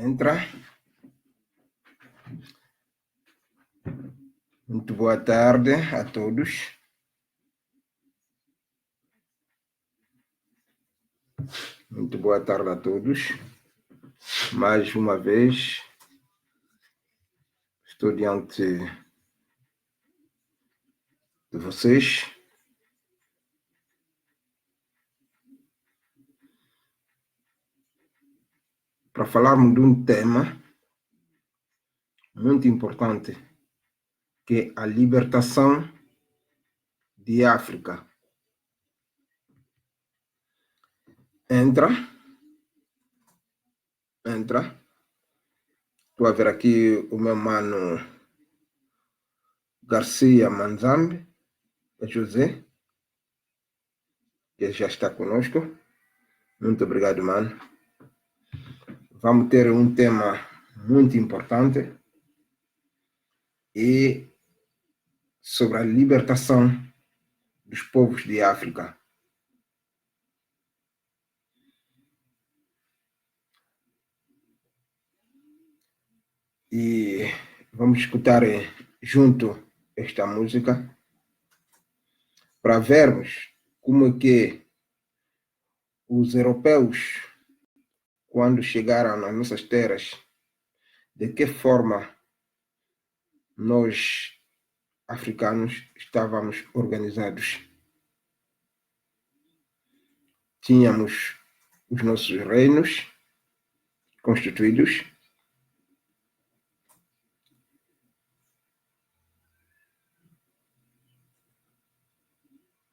Entra. Muito boa tarde a todos. Muito boa tarde a todos. Mais uma vez, estou diante de vocês para falarmos de um tema muito importante, que é a libertação de África. Entra. Estou a ver aqui o meu mano Garcia Manzambe, José, que já está conosco. Muito obrigado, mano. Vamos ter um tema muito importante e sobre a libertação dos povos de África. E vamos escutar junto esta música para vermos como é que os europeus, quando chegaram nas nossas terras, de que forma nós, africanos, estávamos organizados. Tínhamos os nossos reinos constituídos,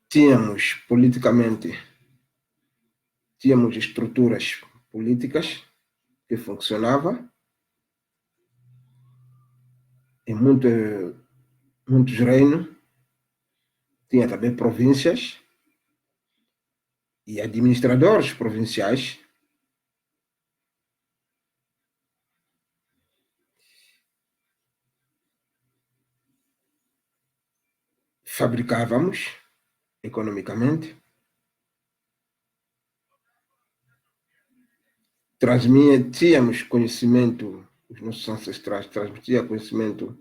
tínhamos estruturas políticas que funcionavam em muitos reinos, tinha também províncias e administradores provinciais. Fabricávamos economicamente, transmitíamos conhecimento, os nossos ancestrais transmitiam conhecimento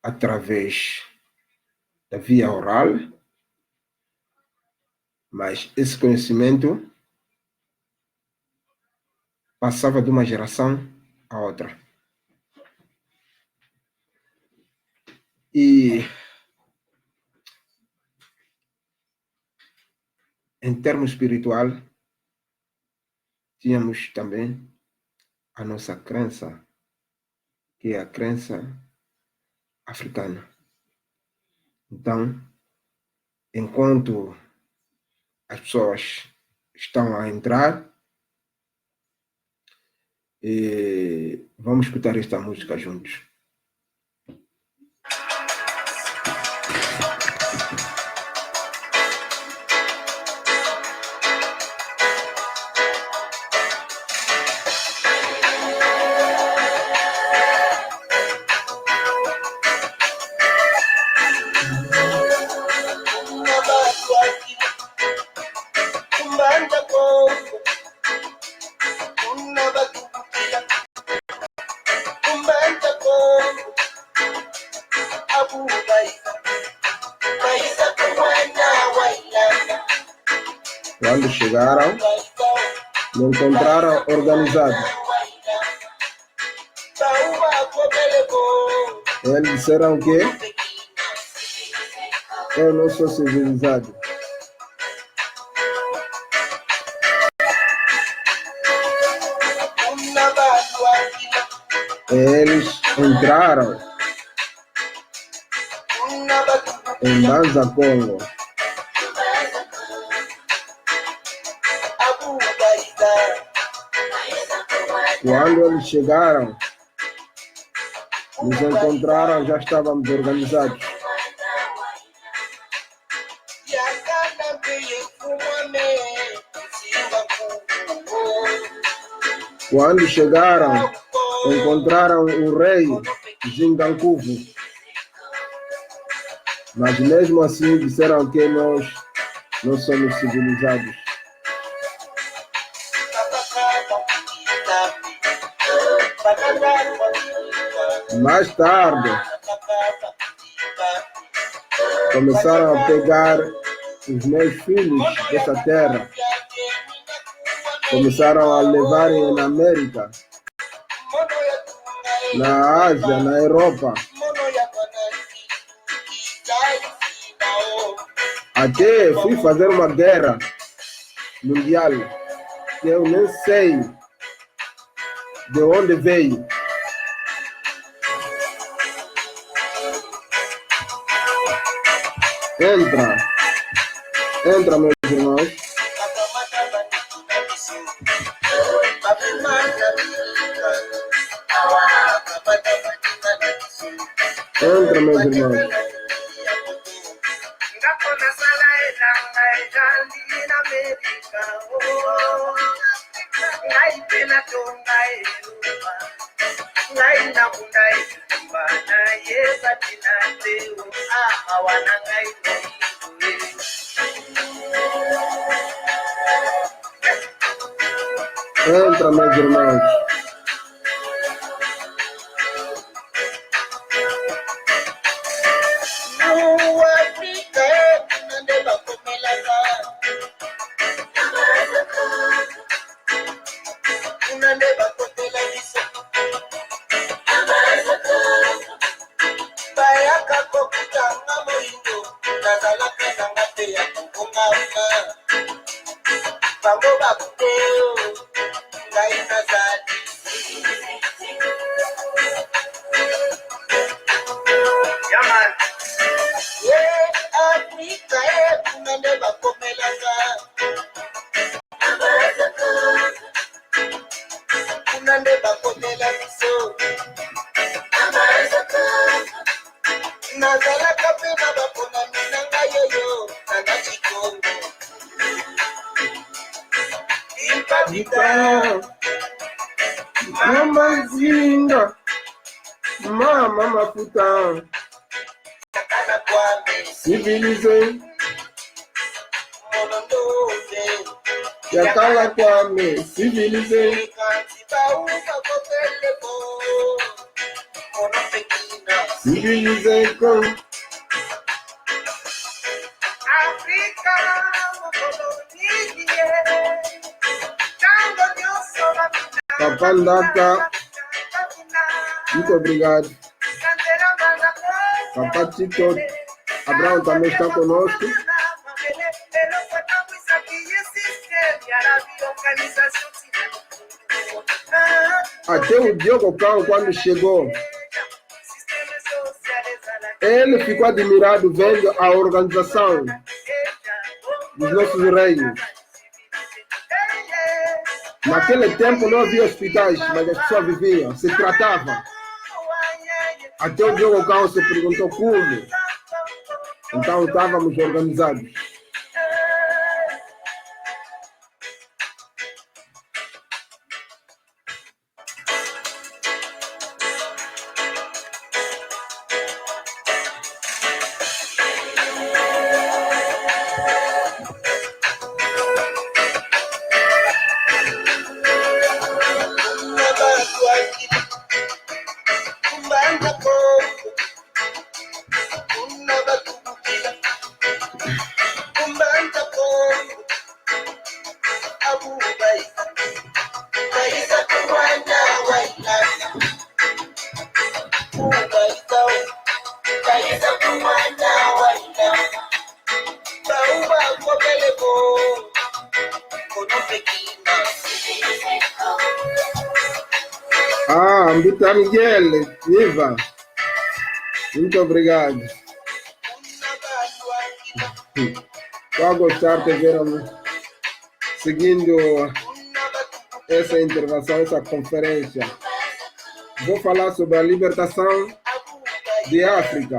através da via oral, mas esse conhecimento passava de uma geração a outra. E em termos espiritual, tínhamos também a nossa crença, que é a crença africana. Então, enquanto as pessoas estão a entrar, vamos escutar esta música juntos. Quando chegaram, me encontraram organizado. Eles disseram que eu não sou civilizado. Eles entraram em Banza Congo. Quando eles chegaram, nos encontraram, já estávamos organizados. Quando chegaram, encontraram o rei Zingankuvu. Mas mesmo assim disseram que nós não somos civilizados. Mais tarde, começaram a pegar os meus filhos dessa terra, começaram a levarem na América, na Ásia, na Europa. Até fui fazer uma guerra mundial, que eu nem sei de onde veio. Entra, meus irmãos. Entra, meus irmãos. Entra, meus irmãos. Mamazinga, mama mafuta, civilizei, yakala kwame, civilizei, civilizei com Papandata, muito obrigado. Papatito, Abraão também está conosco. Até o Diogo Cão, quando chegou, ele ficou admirado vendo a organização dos nossos reinos. Naquele tempo não havia hospitais, mas as pessoas viviam, se tratavam. Até o Diogo Cão se perguntou como. Então estávamos organizados. Ambita Miguel, viva! Muito obrigado. Estou a gostar de ver seguindo essa intervenção, essa conferência. Vou falar sobre a libertação de África.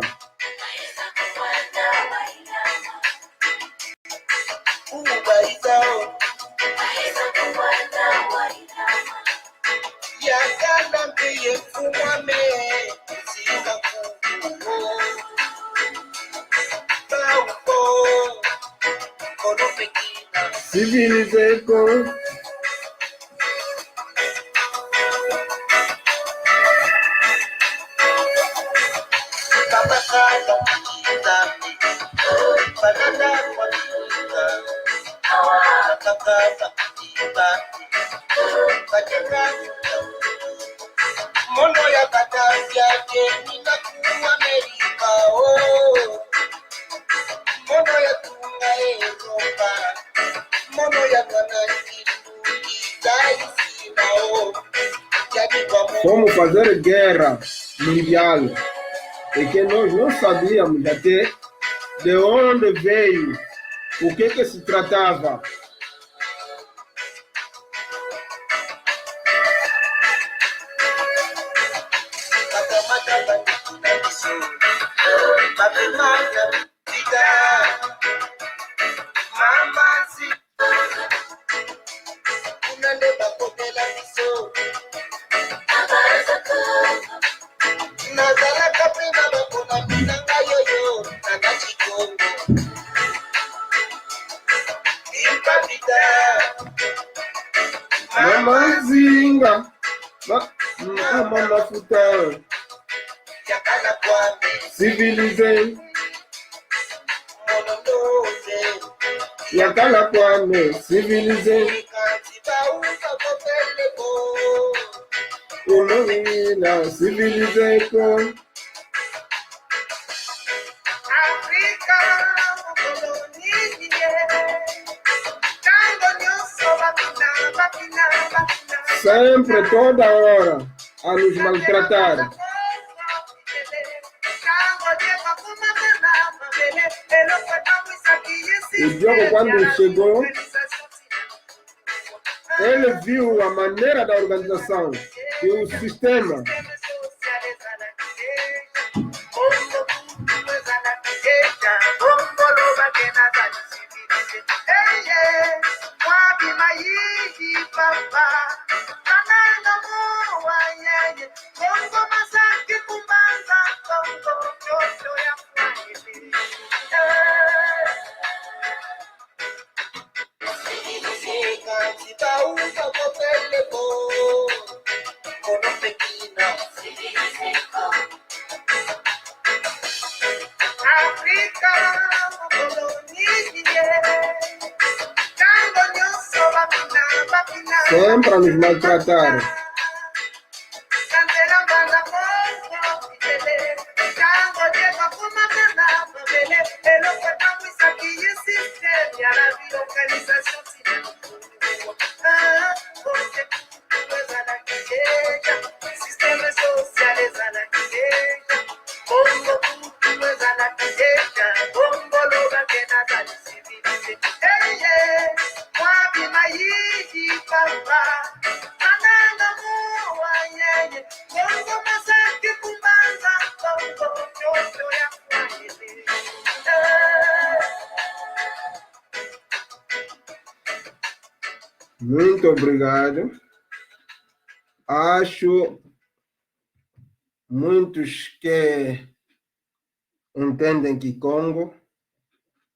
Civilizei com Mono ya katafia jeni na kuwa Amerika oh. Mono ya tunga Europa. Mono ya mwananchitu itaisina oh. Como fazer guerra mundial e que nós não sabíamos até de onde veio, o que se tratava. Mamazinga, mama futa, civilizei, yakala kwame, civilizei, unomina, civilizei com. Sempre, toda hora, a nos maltratar. O Diogo, quando chegou, ele viu a maneira da organização e o sistema. Sempre a nos maltratar. Muito obrigado. Acho muitos que entendem que Congo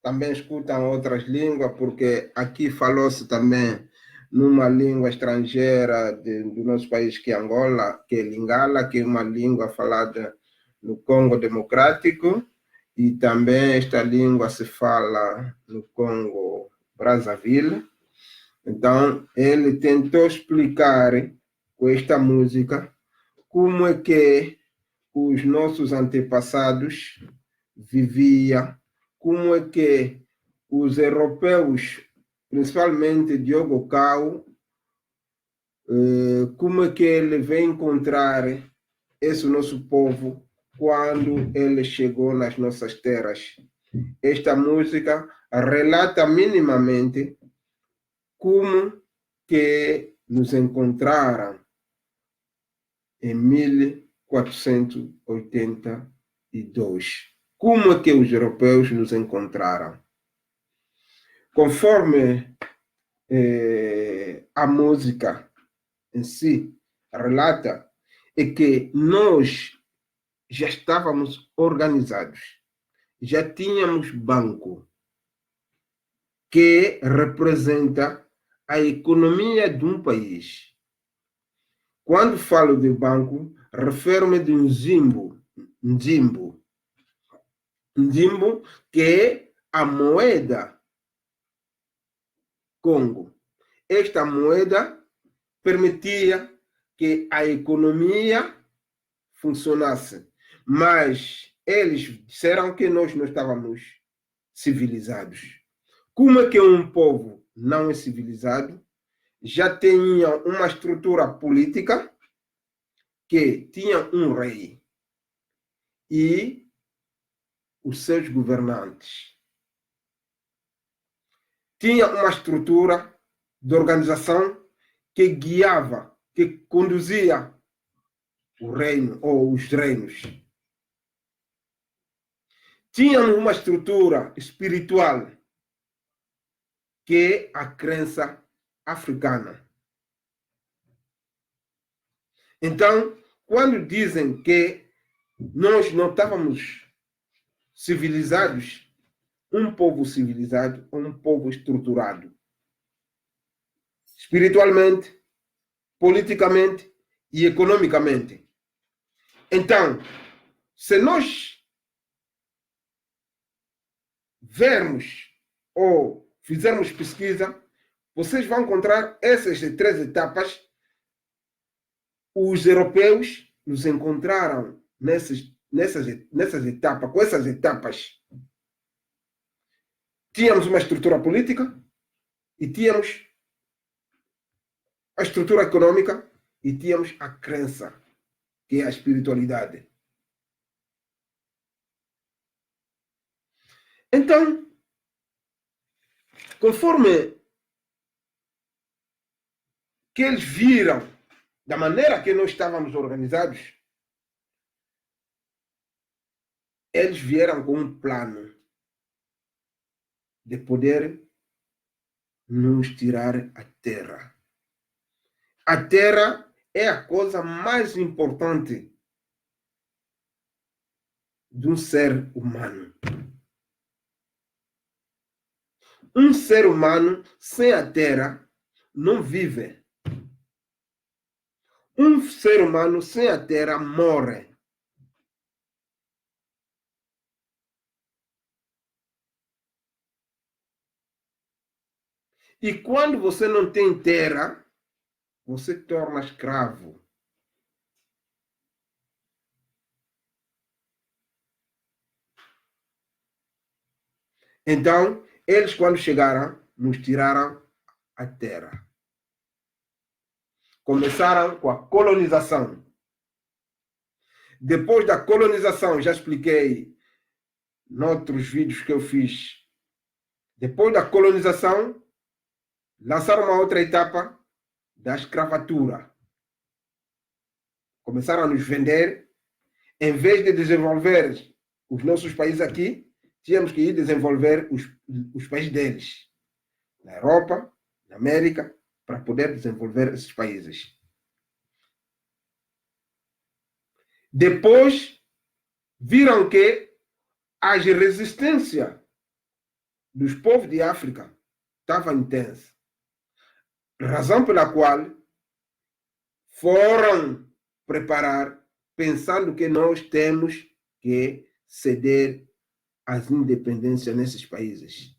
também escutam outras línguas, porque aqui falou-se também numa língua estrangeira do nosso país, que é Angola, que é Lingala, que é uma língua falada no Congo Democrático, e também esta língua se fala no Congo Brazzaville. Então, ele tentou explicar com esta música como é que os nossos antepassados viviam, como é que os europeus, principalmente Diogo Cao, como é que ele vem encontrar esse nosso povo quando ele chegou nas nossas terras. Esta música relata minimamente como que nos encontraram em 1482. Como é que os europeus nos encontraram? Conforme a música em si relata, é que nós já estávamos organizados, já tínhamos banco, que representa a economia de um país. Quando falo de banco, refiro-me de um Nzimbo, que é a moeda Congo. Esta moeda permitia que a economia funcionasse, mas eles disseram que nós não estávamos civilizados. Como é que um povo não é civilizado já tinha uma estrutura política que tinha um rei e os seus governantes? Tinha uma estrutura de organização que guiava, que conduzia o reino ou os reinos. Tinha uma estrutura espiritual que é a crença africana. Então, quando dizem que nós não estávamos civilizados, um povo civilizado é um povo estruturado. Espiritualmente, politicamente e economicamente. Então, se nós vermos ou fizermos pesquisa, vocês vão encontrar essas 3 etapas. Os europeus nos encontraram nessas etapas, com essas etapas. Tínhamos uma estrutura política e tínhamos a estrutura econômica e tínhamos a crença, que é a espiritualidade. Então, conforme que eles viram da maneira que nós estávamos organizados, eles vieram com um plano de poder nos tirar a terra. A terra é a coisa mais importante de um ser humano. Um ser humano sem a terra não vive. Um ser humano sem a terra morre. E quando você não tem terra, você torna escravo. Então, eles quando chegaram, nos tiraram a terra. Começaram com a colonização. Depois da colonização, já expliquei noutros vídeos que eu fiz. Depois da colonização, lançaram uma outra etapa da escravatura. Começaram a nos vender. Em vez de desenvolver os nossos países aqui, tínhamos que ir desenvolver os países deles. Na Europa, na América, para poder desenvolver esses países. Depois, viram que as resistências dos povos de África estava intensa. Razão pela qual foram preparar, pensando que nós temos que ceder às independências nesses países.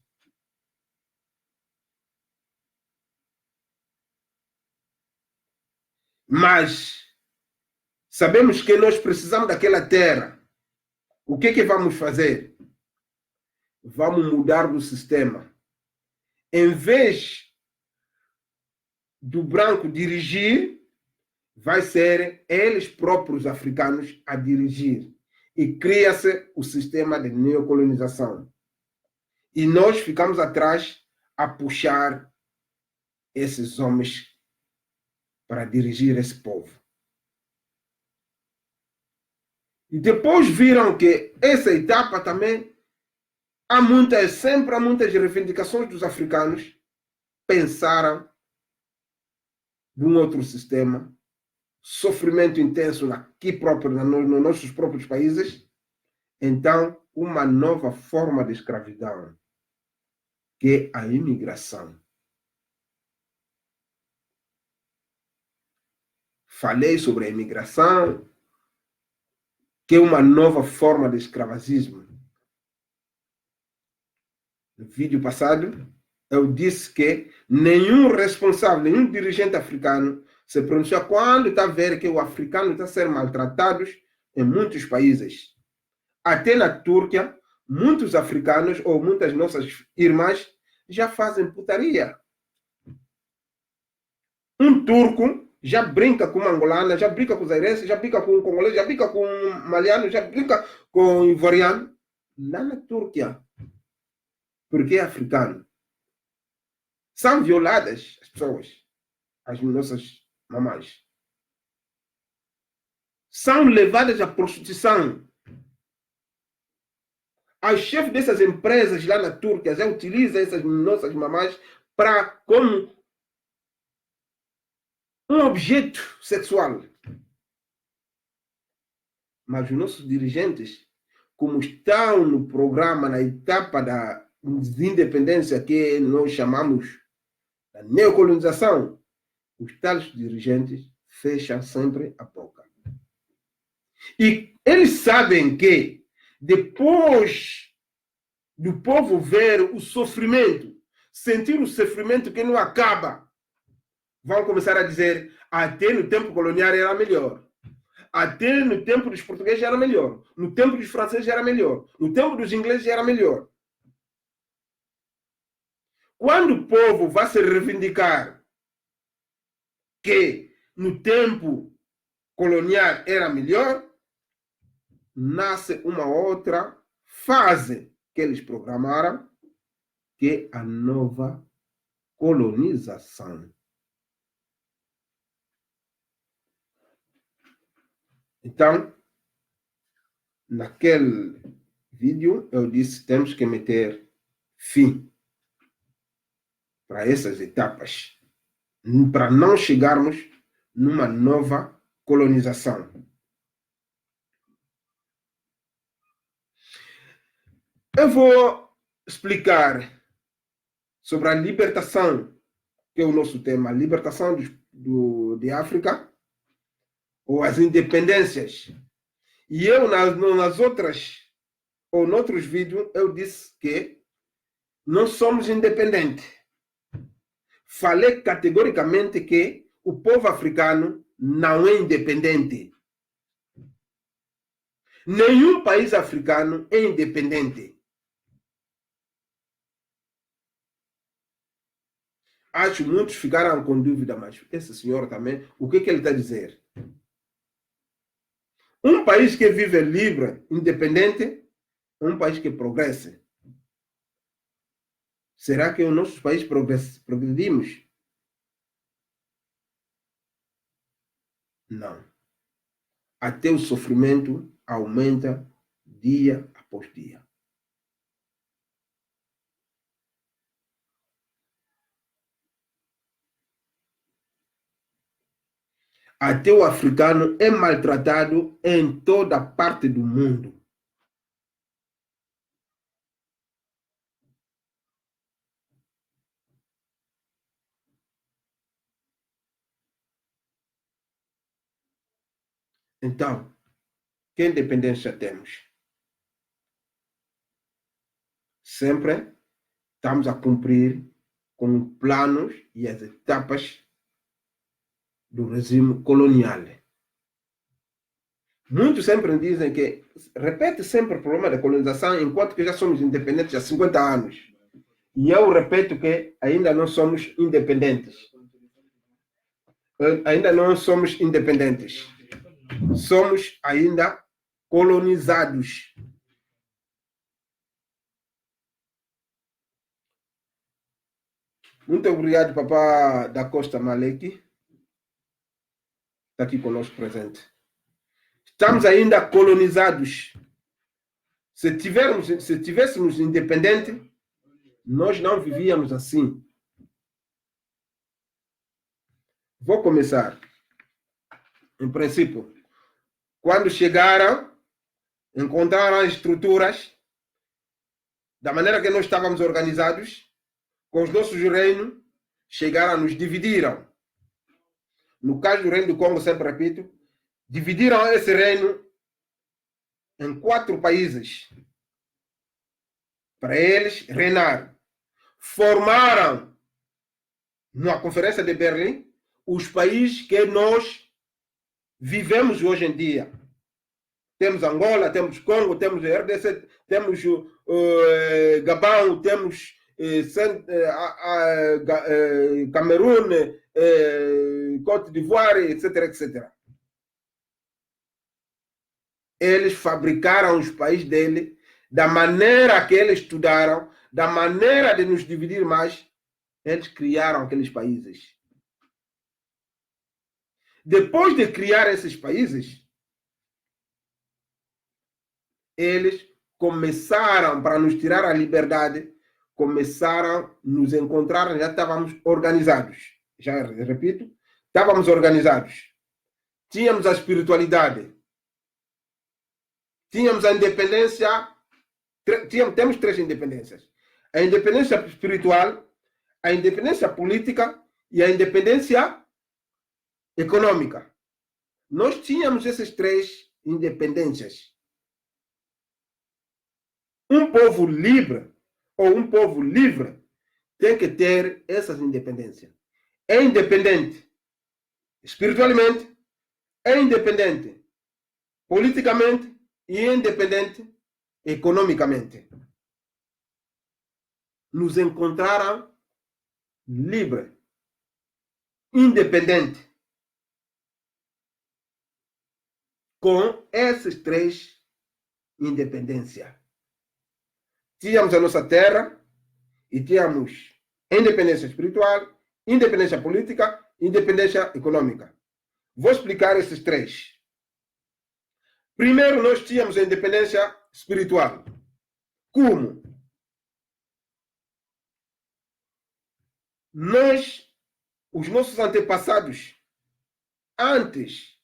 Mas sabemos que nós precisamos daquela terra. O que vamos fazer? Vamos mudar o sistema. Em vez do branco dirigir, vai ser eles próprios africanos a dirigir. E cria-se o sistema de neocolonização. E nós ficamos atrás a puxar esses homens para dirigir esse povo. E depois viram que essa etapa também sempre há muitas reivindicações dos africanos. Pensaram num outro sistema, sofrimento intenso aqui próprio, nos nossos próprios países. Então, uma nova forma de escravidão, que é a imigração. Falei sobre a imigração, que é uma nova forma de escravagismo. No vídeo passado, eu disse que nenhum responsável, nenhum dirigente africano se pronuncia quando está a ver que o africano está a ser maltratado em muitos países. Até na Turquia, muitos africanos ou muitas nossas irmãs já fazem putaria. Um turco já brinca com uma angolana, já brinca com os zairenses, já brinca com um congolês, já brinca com um maliano, já brinca com um ivoriano. Lá na Turquia. Porque é africano. São violadas as pessoas, as nossas mamães. São levadas à prostituição. Os chefes dessas empresas lá na Turquia já utilizam essas nossas mamães para como um objeto sexual. Mas os nossos dirigentes, como estão no programa, na etapa da independência que nós chamamos da neocolonização, os tais dirigentes fecham sempre a boca. E eles sabem que depois do povo ver o sofrimento, sentir o sofrimento que não acaba, vão começar a dizer: até no tempo colonial era melhor. Até no tempo dos portugueses era melhor. No tempo dos franceses era melhor. No tempo dos ingleses era melhor. Quando o povo vai se reivindicar que no tempo colonial era melhor, nasce uma outra fase que eles programaram, que é a nova colonização. Então, naquele vídeo, eu disse que temos que meter fim para essas etapas, para não chegarmos numa nova colonização. Eu vou explicar sobre a libertação, que é o nosso tema, a libertação de África, ou as independências. E eu, nas outras, ou noutros vídeos, eu disse que não somos independentes. Falei categoricamente que o povo africano não é independente. Nenhum país africano é independente. Acho que muitos ficaram com dúvida, mas esse senhor também, o que ele está a dizer? Um país que vive livre, independente, é um país que progressa. Será que o nosso país progredimos? Não. Até o sofrimento aumenta dia após dia. Até o africano é maltratado em toda parte do mundo. Então, que independência temos? Sempre estamos a cumprir com planos e as etapas do regime colonial. Muitos sempre dizem que repete sempre o problema da colonização, enquanto que já somos independentes há 50 anos. E eu repito que ainda não somos independentes. Ainda não somos independentes. Somos ainda colonizados. Muito obrigado, Papá da Costa Maleki. Está aqui conosco presente. Estamos ainda colonizados. Se tivéssemos independente, nós não vivíamos assim. Vou começar. Em princípio, quando chegaram, encontraram as estruturas da maneira que nós estávamos organizados, com os nossos reinos, chegaram, nos dividiram. No caso do reino do Congo, sempre repito, dividiram esse reino em 4 países para eles reinar. formaram, na Conferência de Berlim, os países que nós vivemos hoje em dia. Temos Angola, temos Congo, temos RDC, temos Gabão, temos Camerun, Côte d'Ivoire, etc, etc. Eles fabricaram os países dele da maneira que eles estudaram, da maneira de nos dividir mais, eles criaram aqueles países. Depois de criar esses países, eles começaram, para nos tirar a liberdade, começaram a nos encontrar, já estávamos organizados. Já repito, estávamos organizados. Tínhamos a espiritualidade. Tínhamos a independência. Temos 3 independências. A independência espiritual, a independência política e a independência econômica. Nós tínhamos essas 3 independências. Um povo livre, ou um povo livre, tem que ter essas independências. É independente espiritualmente, é independente politicamente e é independente economicamente. Nos encontraram livre, independente, com essas 3 independências. Tínhamos a nossa terra e tínhamos independência espiritual, independência política, independência econômica. Vou explicar esses 3. Primeiro, nós tínhamos a independência espiritual. Como? Nós, os nossos antepassados, antes,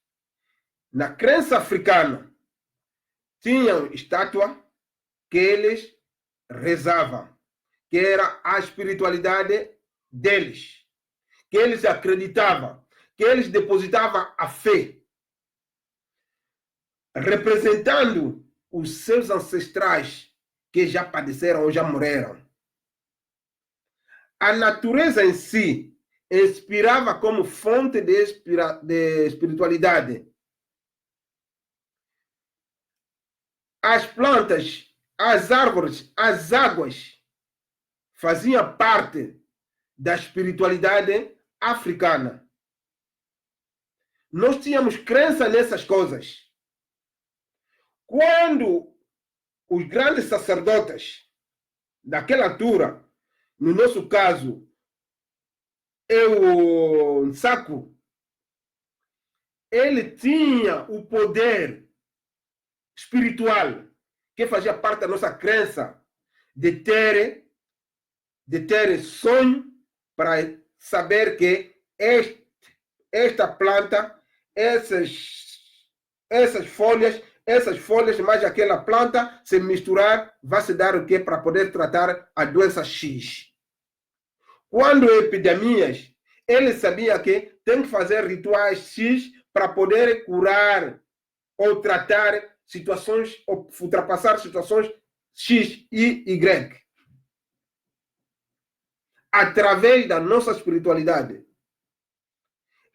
na crença africana, tinham estátua que eles rezavam, que era a espiritualidade deles, que eles acreditavam, que eles depositavam a fé, representando os seus ancestrais que já padeceram ou já morreram. A natureza em si inspirava como fonte de espiritualidade. As plantas, as árvores, as águas faziam parte da espiritualidade africana. Nós tínhamos crença nessas coisas. Quando os grandes sacerdotes daquela altura, no nosso caso, o Nsaku, ele tinha o poder espiritual que fazia parte da nossa crença de ter sonho para saber que esta planta, essas folhas mais aquela planta, se misturar, vai se dar o quê? Para poder tratar a doença X. Quando epidemias, ele sabia que tem que fazer rituais X para poder curar ou tratar situações, ou ultrapassar situações X e Y. Através da nossa espiritualidade.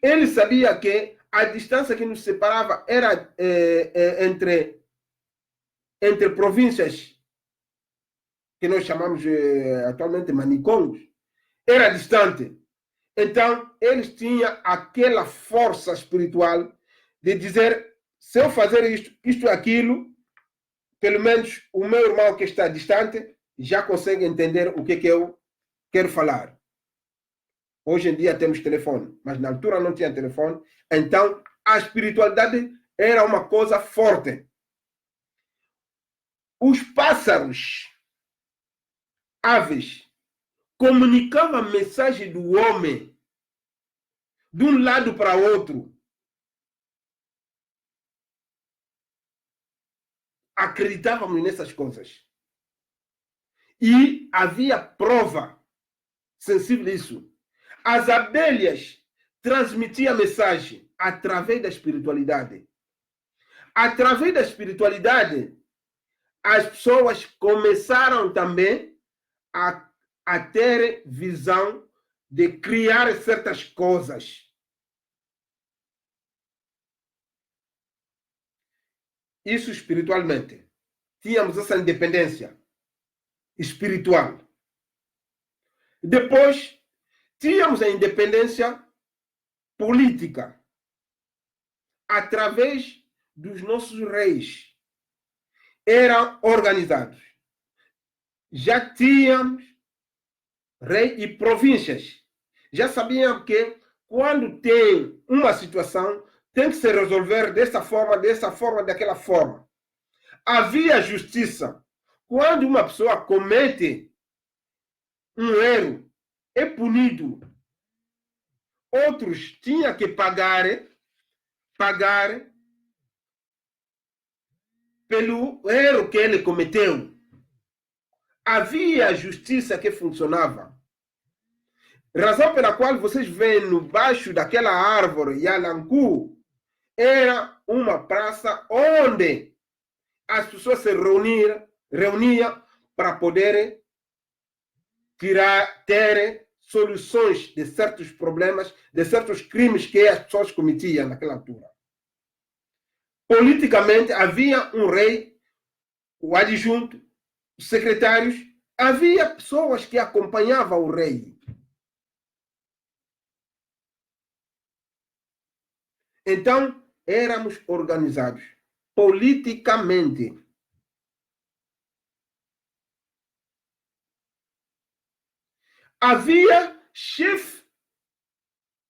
Ele sabia que a distância que nos separava era entre províncias, que nós chamamos atualmente manicômios, era distante. Então, eles tinham aquela força espiritual de dizer, se eu fazer isto e aquilo, pelo menos o meu irmão que está distante já consegue entender o que eu quero falar. Hoje em dia temos telefone, mas na altura não tinha telefone. Então, a espiritualidade era uma coisa forte. Os pássaros, aves, comunicavam a mensagem do homem de um lado para outro. Acreditávamos nessas coisas. E havia prova sensível disso. As abelhas transmitiam a mensagem através da espiritualidade. Através da espiritualidade, as pessoas começaram também a a ter visão de criar certas coisas. Isso espiritualmente. Tínhamos essa independência espiritual. Depois, tínhamos a independência política através dos nossos reis. Eram organizados. Já tínhamos rei e províncias. Já sabiam que quando tem uma situação, tem que se resolver dessa forma, daquela forma. Havia justiça. Quando uma pessoa comete um erro, é punido. Outros tinham que pagar pelo erro que ele cometeu. Havia justiça que funcionava. Razão pela qual vocês veem no baixo daquela árvore, Yalanku, era uma praça onde as pessoas se reuniam para poder ter soluções de certos problemas, de certos crimes que as pessoas cometiam naquela altura. Politicamente, havia um rei, o adjunto, os secretários, havia pessoas que acompanhavam o rei. Então, éramos organizados politicamente. Havia chefe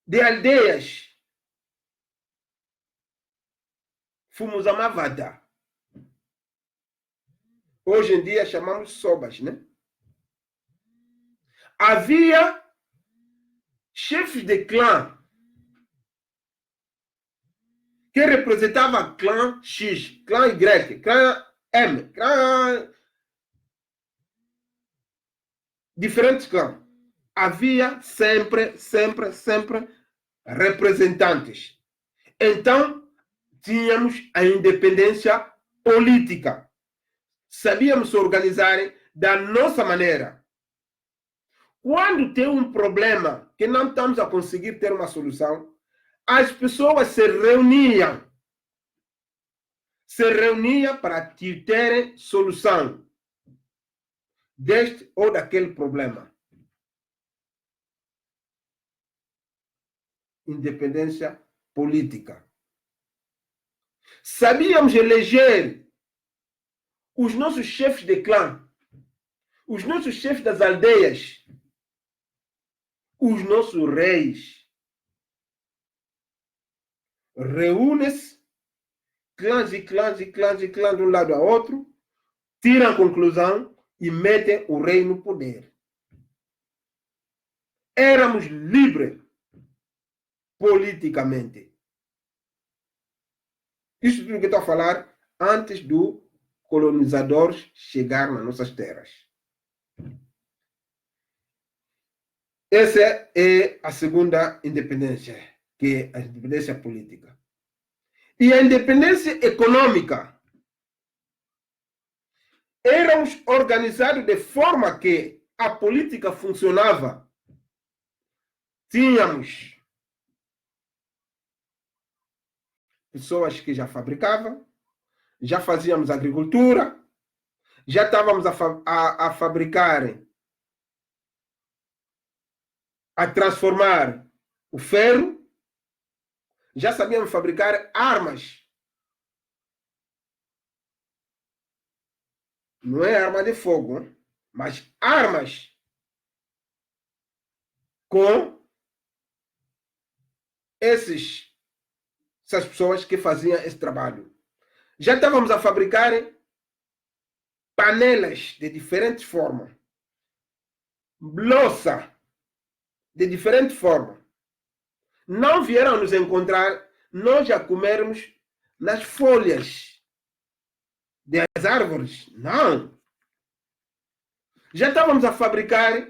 de aldeias. Fomos a Mavada. Hoje em dia chamamos sobas, né? Havia chefes de clã que representava clã X, clã Y, clã M, clã... diferentes clãs. Havia sempre representantes. Então, tínhamos a independência política. Sabíamos organizar da nossa maneira. Quando tem um problema que não estamos a conseguir ter uma solução, as pessoas se reuniam para ter solução deste ou daquele problema. Independência política. Sabíamos eleger os nossos chefes de clã, os nossos chefes das aldeias, os nossos reis. Reúne-se clãs e clãs de um lado a outro, tiram a conclusão e metem o rei no poder. Éramos livres politicamente. Isso tudo que estou a falar antes do colonizador chegar nas nossas terras. Essa é a segunda independência, que é a independência política. E a independência econômica. Éramos organizados de forma que a política funcionava. Tínhamos pessoas que já fabricavam, já fazíamos agricultura, já estávamos a fabricar, a transformar o ferro, já sabíamos fabricar armas. Não é arma de fogo, mas armas com essas pessoas que faziam esse trabalho. Já estávamos a fabricar panelas de diferentes formas, louça de diferente forma. Não vieram nos encontrar nós a comermos nas folhas das árvores. Não. Já estávamos a fabricar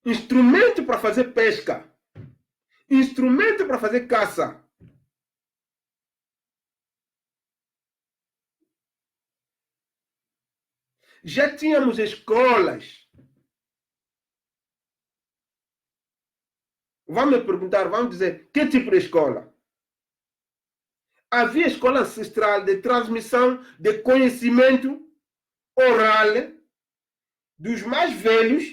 instrumento para fazer pesca, instrumento para fazer caça. Já tínhamos escolas. Vamos me perguntar, vamos dizer, que tipo de escola? Havia escola ancestral de transmissão de conhecimento oral dos mais velhos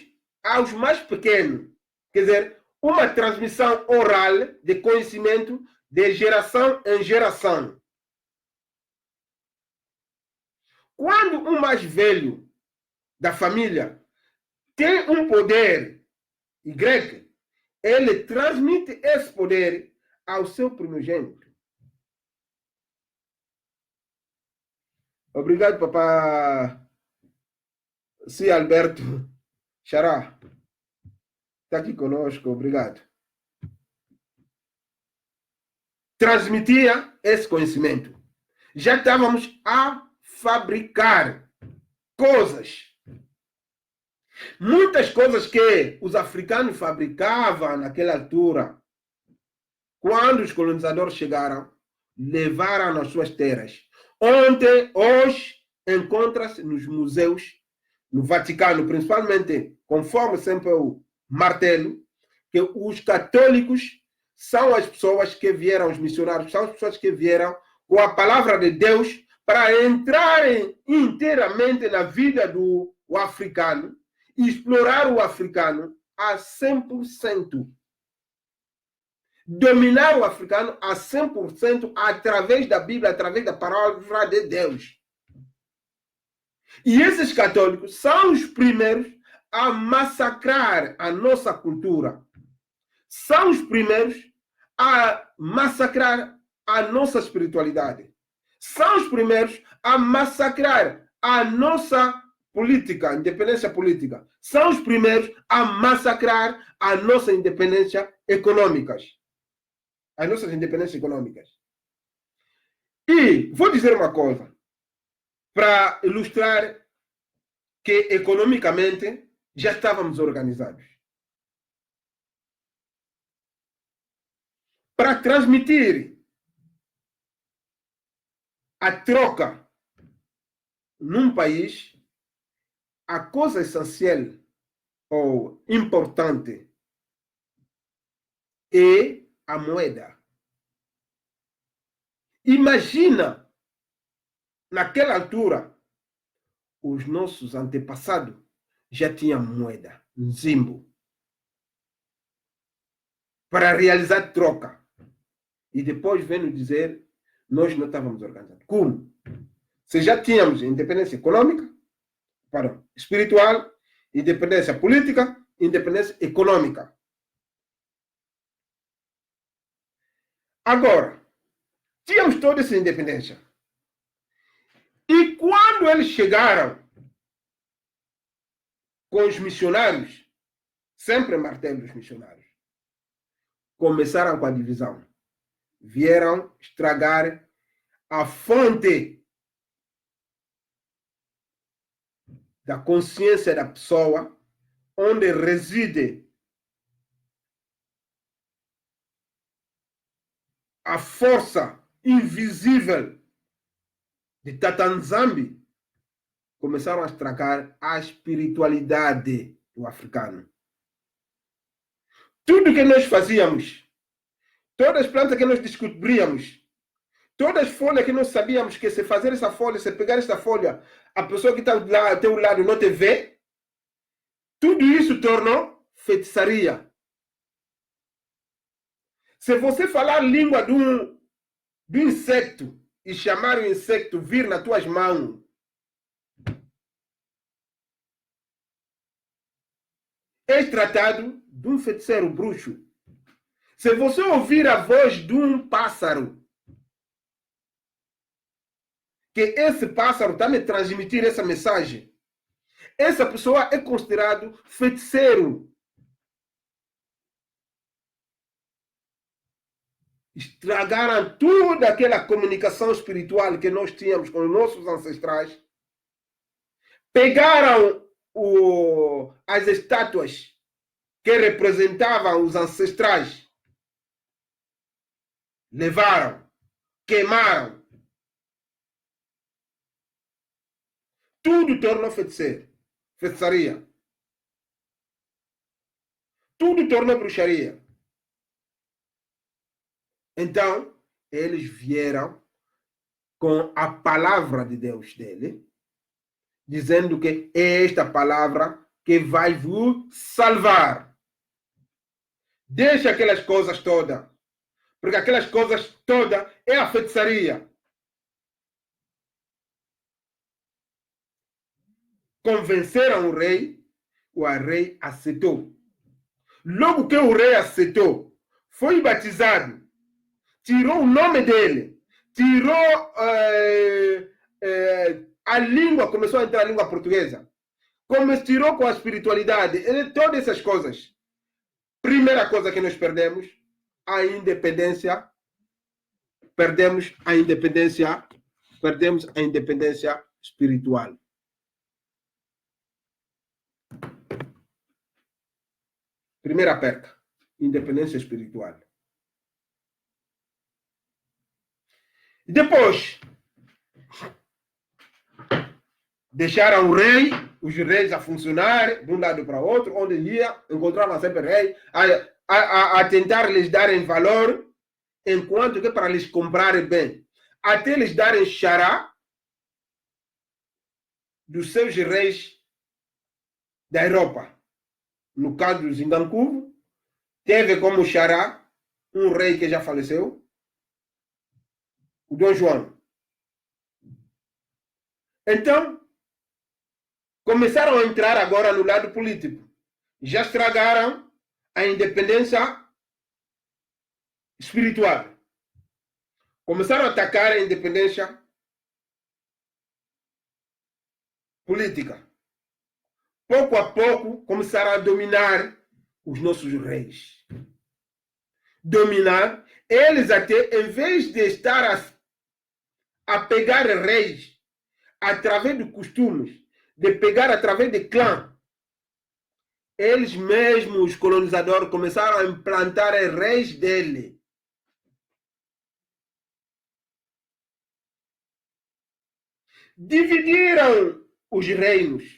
aos mais pequenos. Quer dizer, uma transmissão oral de conhecimento de geração em geração. Quando um mais velho da família tem um poder Y, ele transmite esse poder ao seu primogênito. Obrigado, papá. Sim, Alberto. Xará. Está aqui conosco, obrigado. Transmitia esse conhecimento. Já estávamos a fabricar coisas. Muitas coisas que os africanos fabricavam naquela altura, quando os colonizadores chegaram, levaram nas suas terras. Hoje, encontra-se nos museus, no Vaticano, principalmente, conforme sempre eu martelo, que os católicos são as pessoas que vieram, os missionários, são as pessoas que vieram com a palavra de Deus para entrarem inteiramente na vida do africano e explorar o africano a 100%. Dominar o africano a 100% através da Bíblia, através da palavra de Deus. E esses católicos são os primeiros a massacrar a nossa cultura. São os primeiros a massacrar a nossa espiritualidade. São os primeiros a massacrar a nossa política, independência política. São os primeiros a massacrar a nossa independência econômica. As nossas independências econômicas. E vou dizer uma coisa, para ilustrar que economicamente já estávamos organizados. Para transmitir a troca num país, a coisa essencial ou importante é a moeda. Imagina, naquela altura, os nossos antepassados já tinham moeda, Nzimbo, para realizar troca. E depois vem dizer, nós não estávamos organizados. Como? Se já tínhamos independência econômica, espiritual, independência política, independência econômica. Agora, tínhamos toda essa independência. E quando eles chegaram com os missionários, sempre martelo os missionários, começaram com a divisão. Vieram estragar a fonte da consciência da pessoa, onde reside a força invisível de Tatanzambi. Começaram a estragar a espiritualidade do africano. Tudo que nós fazíamos, todas as plantas que nós descobríamos, todas as folhas que nós sabíamos que se fazer essa folha, se pegar essa folha, a pessoa que está ao teu lado não te vê, tudo isso tornou feitiçaria. Se você falar a língua do inseto e chamar o inseto vir nas tuas mãos, és tratado de um feiticeiro bruxo. Se você ouvir a voz de um pássaro, que esse pássaro está me transmitir essa mensagem, essa pessoa é considerado feiticeiro. Estragaram toda aquela comunicação espiritual que nós tínhamos com os nossos ancestrais. Pegaram as estátuas que representavam os ancestrais. Levaram, queimaram. tudo tornou feitiçaria. Tudo tornou bruxaria. Então, eles vieram com a palavra de Deus dele, dizendo que é esta palavra que vai vos salvar. Deixa aquelas coisas todas, porque aquelas coisas todas é a feitiçaria. Convenceram o rei aceitou. Logo que o rei aceitou, foi batizado, tirou o nome dele, tirou a língua, começou a entrar a língua portuguesa, tirou com a espiritualidade, todas essas coisas. Primeira coisa que nós perdemos, a independência, perdemos a independência espiritual. Primeira perca, independência espiritual. Depois, deixaram os reis a funcionar de um lado para o outro, onde ia, encontravam sempre rei, a tentar lhes darem valor, enquanto que para lhes comprarem bem, até lhes darem xará dos seus reis da Europa. No caso do Zingancuvo, teve como xará um rei que já faleceu, o Dom João. Então, começaram a entrar agora no lado político. Já estragaram a independência espiritual. Começaram a atacar a independência política. Pouco a pouco, começaram a dominar os nossos reis. Dominar, eles até, em vez de estar a pegar reis através de costumes, de pegar através de clã, eles mesmos, os colonizadores, começaram a implantar reis dele. Dividiram os reinos.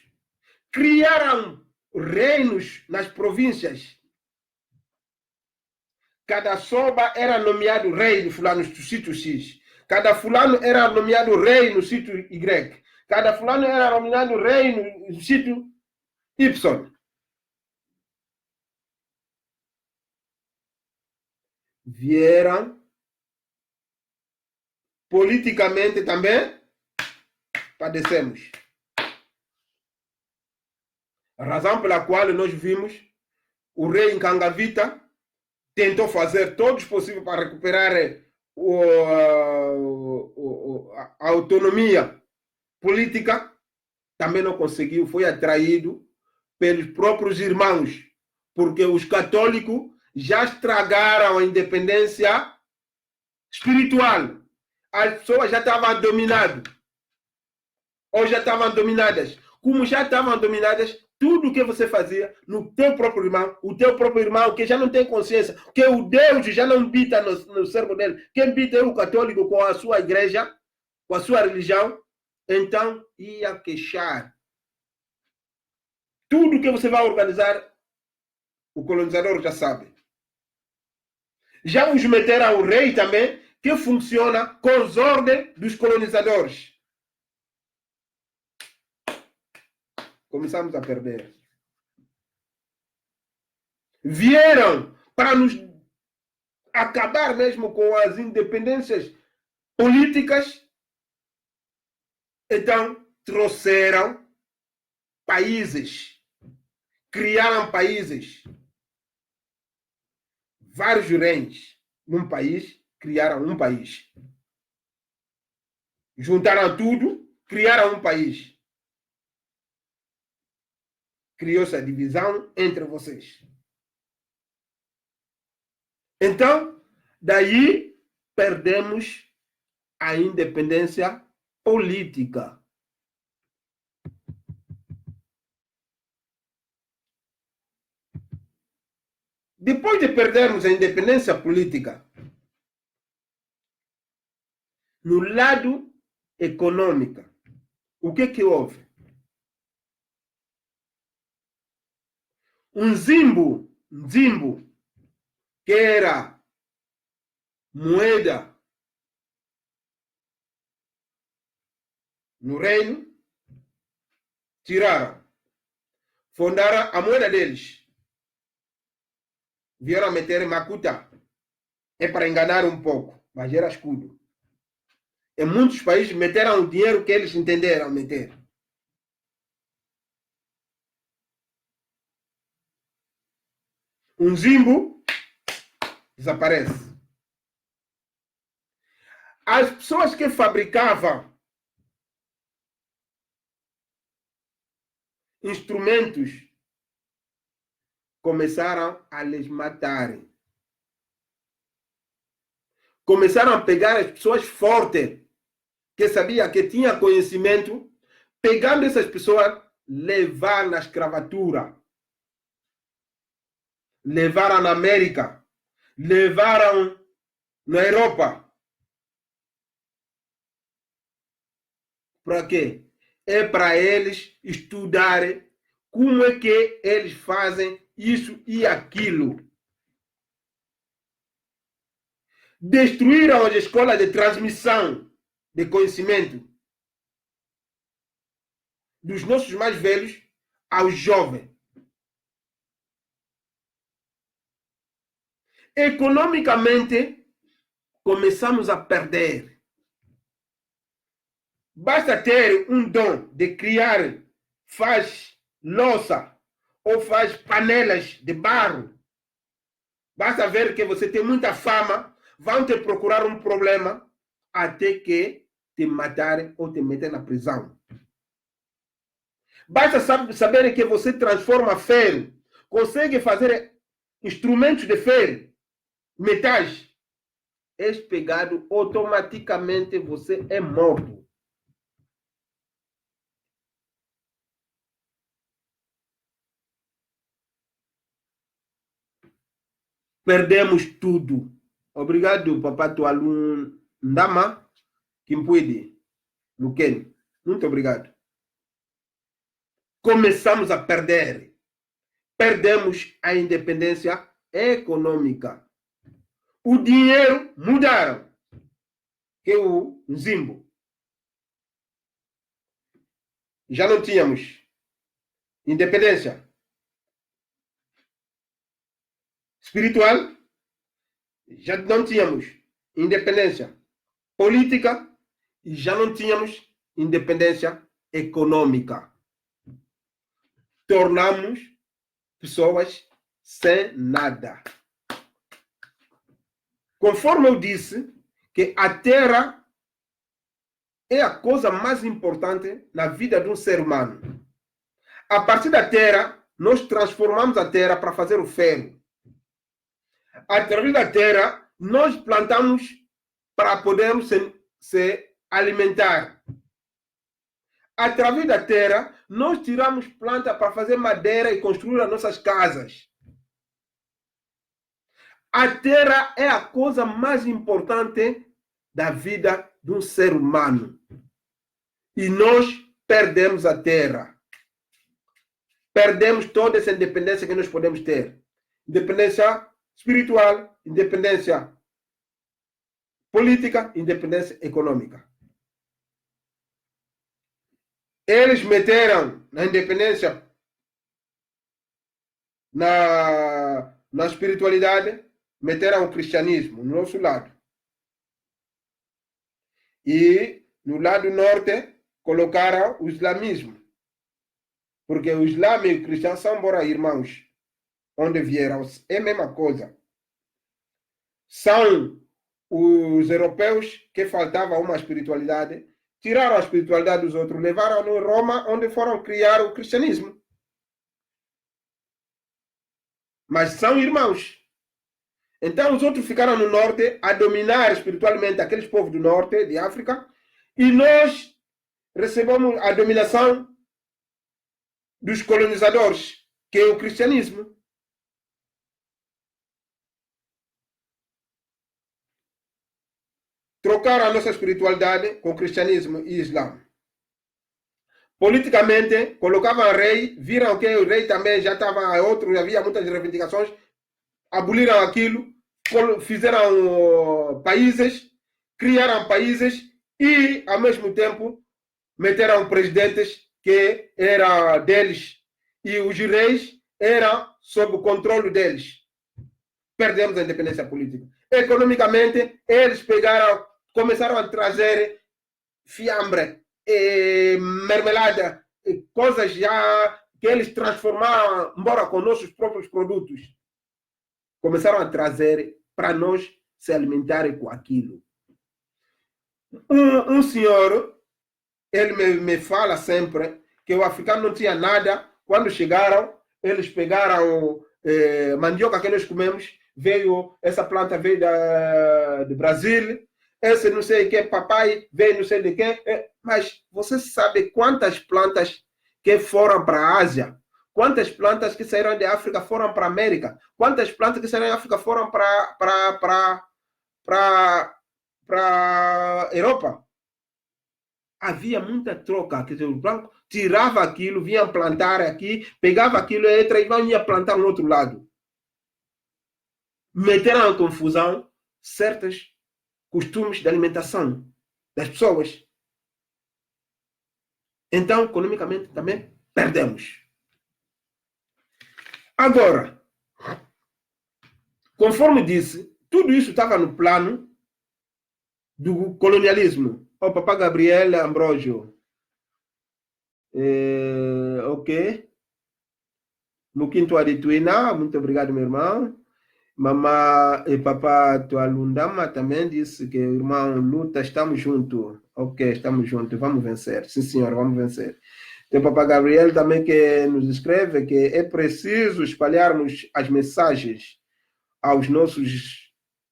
Criaram reinos nas províncias. Cada soba era nomeado rei de fulano do sítio X. Cada fulano era nomeado rei no sítio Y. Cada fulano era nomeado rei no sítio Y. Vieram politicamente também, padecemos. A razão pela qual nós vimos o rei Nkangavita tentou fazer todos possível para recuperar a autonomia política, também não conseguiu, foi atraído pelos próprios irmãos, porque os católicos já estragaram a independência espiritual. As pessoas já estavam dominadas, ou já estavam dominadas. Como já estavam dominadas, tudo o que você fazia no teu próprio irmão, o teu próprio irmão que já não tem consciência, que o Deus já não habita no cérebro dele, quem habita é o católico com a sua igreja, com a sua religião, então ia queixar. Tudo que você vai organizar, o colonizador já sabe. Já os meteram ao rei também, que funciona com as ordens dos colonizadores. Começamos a perder. Vieram para nos acabar mesmo com as independências políticas. Então, trouxeram países. Criaram países. Vários reis num país, criaram um país. Juntaram tudo, criaram um país. Criou-se a divisão entre vocês. Então, daí perdemos a independência política. Depois de perdermos a independência política, no lado econômico, o que houve? Um Nzimbo, que era moeda no reino, tiraram, fundaram a moeda deles, vieram meter Makuta, é para enganar um pouco, mas era escudo. Em muitos países meteram o dinheiro que eles entenderam meter. Um Nzimbo desaparece. As pessoas que fabricavam instrumentos começaram a lhes matarem. Começaram a pegar as pessoas fortes, que sabia que tinha conhecimento, pegando essas pessoas, levar na escravatura. Levaram na América, levaram na Europa. Para quê? É para eles estudarem como é que eles fazem isso e aquilo. Destruíram as escolas de transmissão de conhecimento dos nossos mais velhos aos jovens. Economicamente, começamos a perder. Basta ter um dom de criar, faz louça ou faz panelas de barro. Basta ver que você tem muita fama, vão te procurar um problema até que te matarem ou te meterem na prisão. Basta saber que você transforma ferro, consegue fazer instrumentos de ferro, metais. És pegado, automaticamente você é morto. Perdemos tudo. Obrigado, papato aluno Ndama Kimpuidi Luken. Muito obrigado. Começamos a perder. Perdemos a independência econômica. O dinheiro mudaram. Que o Nzimbo. Já não tínhamos independência espiritual, já não tínhamos independência política e já não tínhamos independência econômica. Tornamos pessoas sem nada. Conforme eu disse, que a terra é a coisa mais importante na vida de um ser humano. A partir da terra, nós transformamos a terra para fazer o ferro. Através da terra, nós plantamos para podermos se alimentar. Através da terra, nós tiramos planta para fazer madeira e construir as nossas casas. A terra é a coisa mais importante da vida de um ser humano. E nós perdemos a terra. Perdemos toda essa independência que nós podemos ter. Independência espiritual, independência política, independência econômica. Eles meteram na independência, na espiritualidade, meteram o cristianismo no nosso lado. E no lado norte, colocaram o islamismo. Porque o Islã e o cristão são embora irmãos. Onde vieram, é a mesma coisa. São os europeus que faltava uma espiritualidade, tiraram a espiritualidade dos outros, levaram no Roma, onde foram criar o cristianismo. Mas são irmãos. Então os outros ficaram no norte a dominar espiritualmente aqueles povos do norte, de África, e nós recebemos a dominação dos colonizadores, que é o cristianismo. Trocaram a nossa espiritualidade com o cristianismo e o islã. politicamente, colocavam rei, viram que o rei também já estava outro, havia muitas reivindicações, aboliram aquilo, fizeram países, criaram países e, ao mesmo tempo, meteram presidentes que era deles e os reis eram sob o controle deles. Perdemos a independência política. Economicamente, eles começaram a trazer fiambre, marmelada, coisas já que eles transformaram, embora com nossos próprios produtos. Começaram a trazer para nós se alimentarem com aquilo. Um senhor, ele me fala sempre que o africano não tinha nada. Quando chegaram, eles pegaram mandioca que nós comemos, essa planta veio do Brasil, esse não sei o que, papai veio não sei de quê. Mas você sabe quantas plantas que foram para a Ásia? Quantas plantas que saíram da África foram para a América? Quantas plantas que saíram da África foram para a Europa? Havia muita troca. Quer dizer, o branco tirava aquilo, vinha plantar aqui, pegava aquilo e ia plantar no outro lado. Meteram em confusão certos costumes de alimentação das pessoas. Então, economicamente, também perdemos. Agora, conforme disse, tudo isso estava no plano do colonialismo. O Papá Gabriel Ambrosio. Ok. Mukinto Adituina, muito obrigado, meu irmão. Mamá e Papá Tualundama também disse que, irmão, luta, estamos juntos. Ok, estamos juntos, vamos vencer. Sim, senhor, vamos vencer. Tem o Papá Gabriel também que nos escreve que é preciso espalharmos as mensagens aos nossos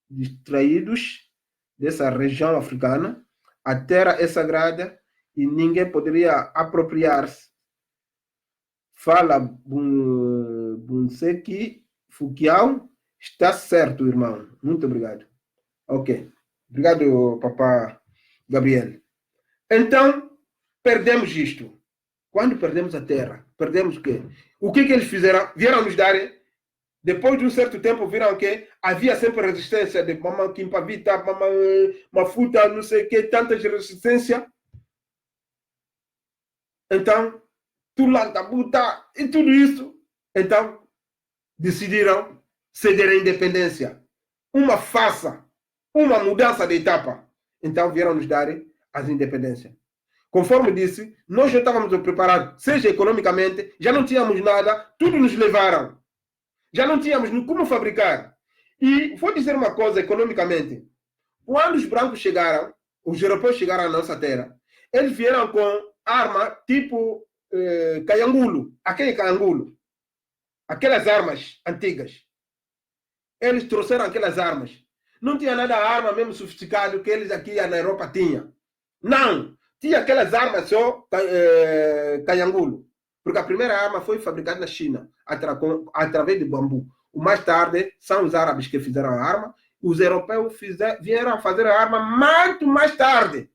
distraídos dessa região africana. A terra é sagrada e ninguém poderia apropriar-se. Fala Bunseki Fukiao. Está certo, irmão. Muito obrigado. Ok. Obrigado, Papá Gabriel. Então, perdemos isto. Quando perdemos a terra, perdemos o quê? O que eles fizeram? Vieram nos dar. Depois de um certo tempo, viram que havia sempre resistência de mamãe Kimpavita, mamãe Mafuta, não sei o que, tantas resistências. Então, Tulanta, Buta e tudo isso. Então, decidiram ceder a independência. Uma farsa, uma mudança de etapa. Então, vieram nos dar as independências. Conforme disse, nós já estávamos preparados, seja economicamente, já não tínhamos nada, tudo nos levaram. Já não tínhamos como fabricar. E vou dizer uma coisa economicamente. Quando os brancos chegaram, os europeus chegaram à nossa terra, eles vieram com arma tipo caiangulo, aquele caiangulo, aquelas armas antigas. Eles trouxeram aquelas armas. Não tinha nada arma mesmo sofisticado que eles aqui na Europa tinham. Não! Tinha aquelas armas só caiangulo. Porque a primeira arma foi fabricada na China, através de bambu. Mais tarde, são os árabes que fizeram a arma. Os europeus vieram a fazer a arma muito mais tarde.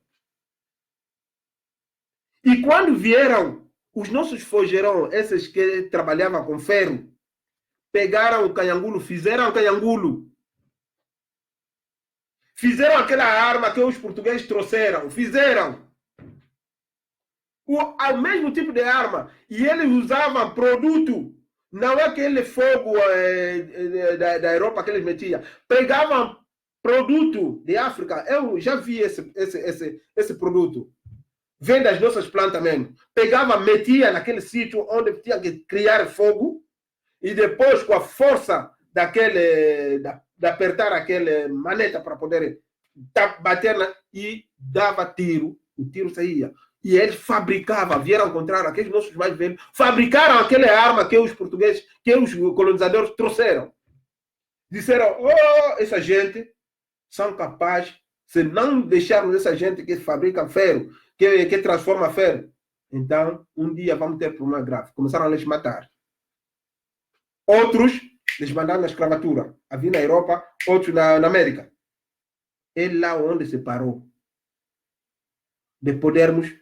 E quando vieram, os nossos fogerão, esses que trabalhavam com ferro, pegaram o caiangulo, fizeram o caiangulo. Fizeram aquela arma que os portugueses trouxeram. Fizeram. Ao mesmo tipo de arma. E eles usavam produto. Não é aquele fogo da Europa que eles metiam. Pegavam produto de África. Eu já vi esse produto. Vem das nossas plantas mesmo. Pegava, metia naquele sítio onde tinha que criar fogo. E depois, com a força de apertar aquela maneta para poder bater e dava tiro. O tiro saía. E eles fabricavam, vieram encontrar aqueles nossos mais velhos, fabricaram aquela arma que os portugueses, que os colonizadores trouxeram. Disseram, essa gente são capazes, se não deixarmos essa gente que fabrica ferro, que transforma ferro, então um dia vamos ter problema grave. Começaram a les matar. Outros les mandaram na escravatura. Havia na Europa, outros na América. É lá onde se parou de podermos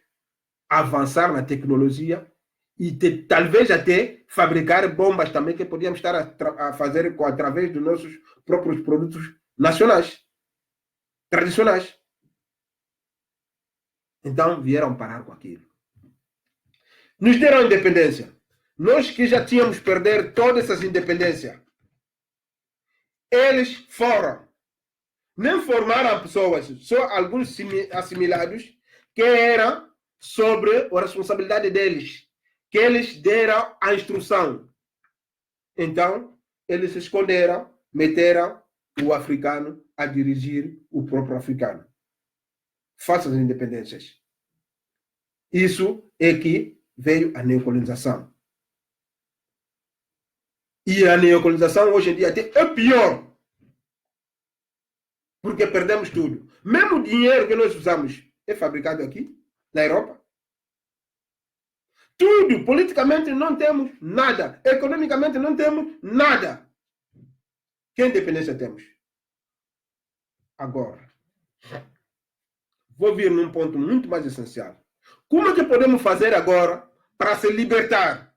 avançar na tecnologia e talvez até fabricar bombas também que podíamos estar a fazer através dos nossos próprios produtos nacionais, tradicionais. Então vieram parar com aquilo. Nos deram a independência. Nós que já tínhamos perder todas essas independências. Eles foram. Nem formaram pessoas, só alguns assimilados que eram sobre a responsabilidade deles, que eles deram a instrução. Então, eles se esconderam, meteram o africano a dirigir o próprio africano. Faça as independências. Isso é que veio a neocolonização. E a neocolonização hoje em dia até é pior. Porque perdemos tudo. Mesmo o dinheiro que nós usamos é fabricado aqui, na Europa. Tudo. Politicamente não temos nada. Economicamente não temos nada. Que independência temos? Agora, vou vir num ponto muito mais essencial. Como é que podemos fazer agora para se libertar?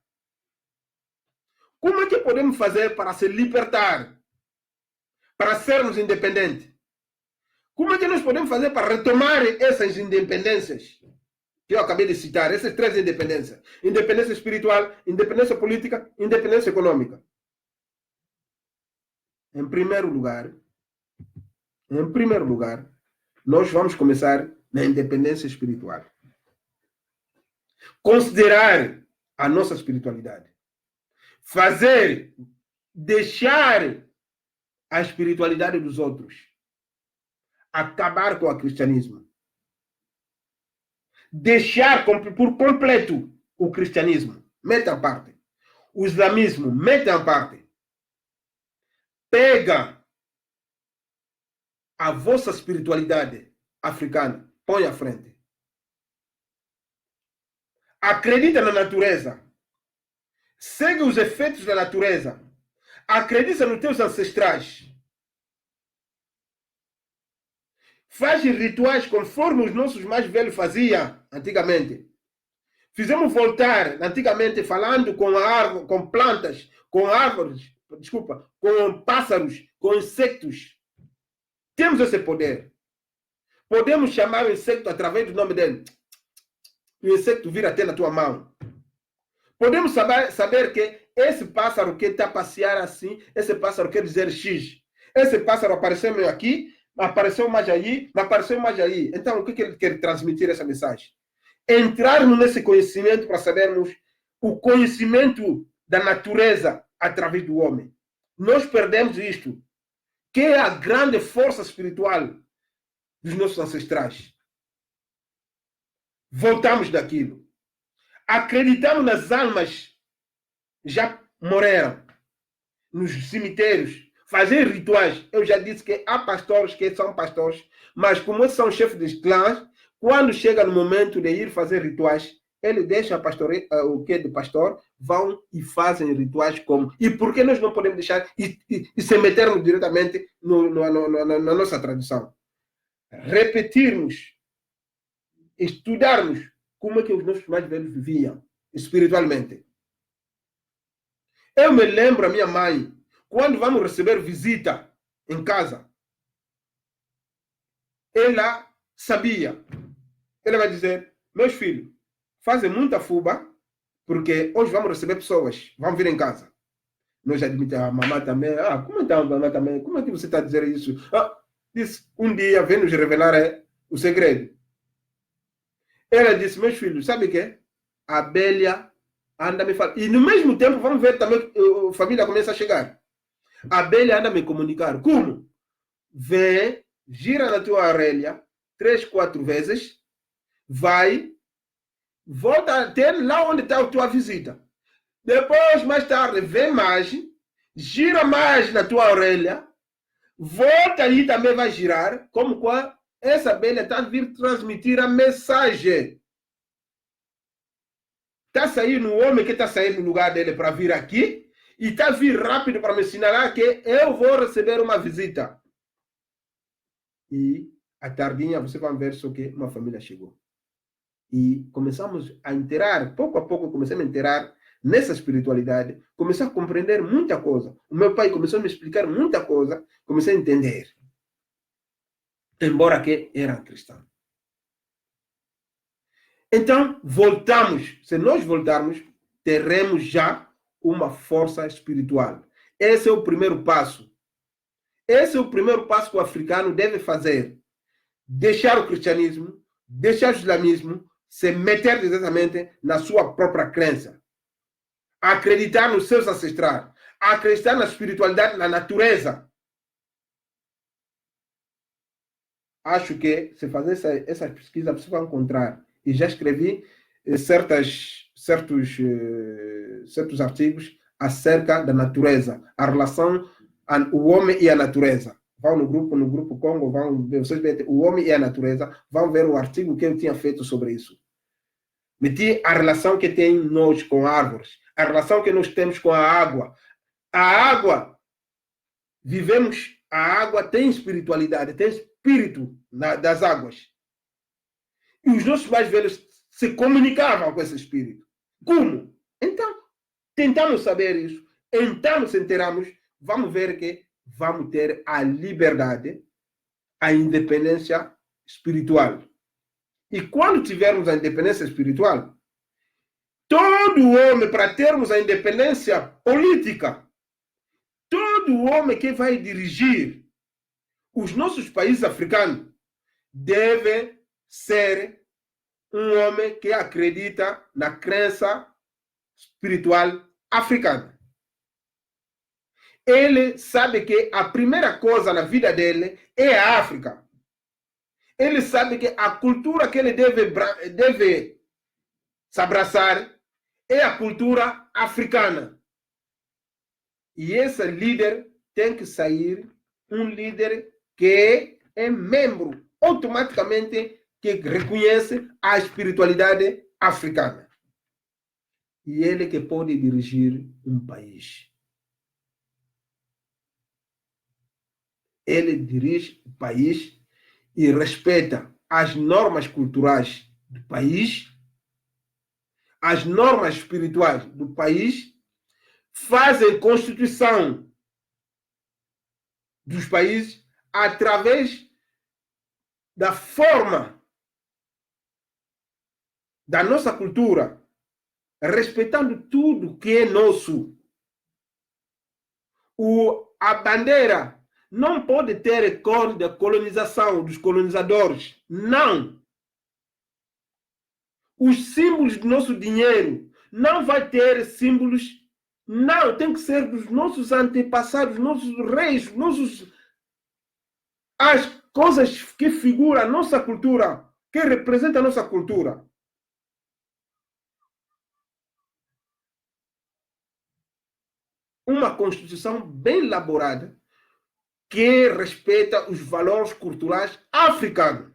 Como é que podemos fazer para se libertar? Para sermos independentes? Como é que nós podemos fazer para retomar essas independências que eu acabei de citar, essas três independências? Independência espiritual, independência política, independência econômica. Em primeiro lugar, nós vamos começar na independência espiritual. Considerar a nossa espiritualidade. Deixar a espiritualidade dos outros. Acabar com o cristianismo. Deixar por completo o cristianismo. Meta à parte. O islamismo, meta à parte. Pega a vossa espiritualidade africana, põe à frente. Acredita na natureza. Segue os efeitos da natureza. Acredita nos teus ancestrais. Faz rituais conforme os nossos mais velhos faziam antigamente. Fizemos voltar, antigamente, falando com plantas, com árvores, com pássaros, com insetos. Temos esse poder. Podemos chamar o inseto através do nome dele. O inseto vir até na tua mão. Podemos saber que esse pássaro que está a passear assim, esse pássaro quer dizer X. Esse pássaro apareceu aqui, apareceu mais aí, apareceu mais aí. Então, o que ele quer transmitir essa mensagem? Entrarmos nesse conhecimento para sabermos o conhecimento da natureza através do homem. Nós perdemos isto, que é a grande força espiritual dos nossos ancestrais. Voltamos daquilo. Acreditamos nas almas já morreram, nos cemitérios, fazer rituais. Eu já disse que há pastores que são pastores, mas como eles são chefes de clãs, quando chega no momento de ir fazer rituais, ele deixa o que do pastor, vão e fazem rituais como. E por que nós não podemos deixar e se metermos diretamente na nossa tradição? Repetirmos, estudarmos como é que os nossos mais velhos viviam espiritualmente. Eu me lembro a minha mãe, quando vamos receber visita em casa, ela sabia. Ela vai dizer, meus filhos, fazem muita fuba, porque hoje vamos receber pessoas, vão vir em casa. Nós admitimos, a mamãe também, como então a mamãe também? Como é que você está a dizer isso? Disse, um dia vem nos revelar o segredo. Ela disse, meus filhos, sabe o que? A Bélia anda me falando. E no mesmo tempo, vamos ver também, a família começa a chegar. A Bélia anda me comunicar. Como? Vem, gira na tua orelha 3, 4 vezes, vai, volta até lá onde está a tua visita. Depois, mais tarde, vem mais, gira mais na tua orelha, volta aí também vai girar, como qual essa abelha está a vir transmitir a mensagem. Está saindo o homem que está saindo no lugar dele para vir aqui e está a vir rápido para me ensinar que eu vou receber uma visita. E à tardinha você vai ver só que uma família chegou. E começamos a inteirar, pouco a pouco comecei a me inteirar nessa espiritualidade, comecei a compreender muita coisa. O meu pai começou a me explicar muita coisa, comecei a entender. Embora que era cristão. Então, voltamos. Se nós voltarmos, teremos já uma força espiritual. Esse é o primeiro passo. Esse é o primeiro passo que o africano deve fazer. Deixar o cristianismo, deixar o islamismo, se meter diretamente na sua própria crença. Acreditar nos seus ancestrais. Acreditar na espiritualidade, na natureza. Acho que se fazer essa pesquisa, você vai encontrar. E já escrevi certos artigos acerca da natureza, a relação o homem e a natureza. Vão no grupo Congo, vão ver, vocês veem o homem e a natureza, vão ver o artigo que eu tinha feito sobre isso. Meti a relação que tem nós com árvores, a relação que nós temos com a água. A água, vivemos, a água tem espiritualidade, tem espírito das águas. E os nossos mais velhos se comunicavam com esse espírito. Como? Então, tentamos saber isso, então nos enteramos, vamos ver que vamos ter a liberdade, a independência espiritual. E quando tivermos a independência espiritual, todo homem, para termos a independência política, todo homem que vai dirigir os nossos países africanos deve ser um homem que acredita na crença espiritual africana. Ele sabe que a primeira coisa na vida dele é a África. Ele sabe que a cultura que ele deve se abraçar é a cultura africana. E esse líder tem que sair um líder que é membro automaticamente que reconhece a espiritualidade africana. E ele que pode dirigir um país. Ele dirige o país e respeita as normas culturais do país, as normas espirituais do país, fazem constituição dos países através da forma da nossa cultura, respeitando tudo que é nosso. A bandeira não pode ter cor da colonização dos colonizadores. Não. Os símbolos do nosso dinheiro não vai ter símbolos. Não, tem que ser dos nossos antepassados, nossos reis, as coisas que figuram a nossa cultura, que representam a nossa cultura. Uma Constituição bem elaborada que respeita os valores culturais africanos.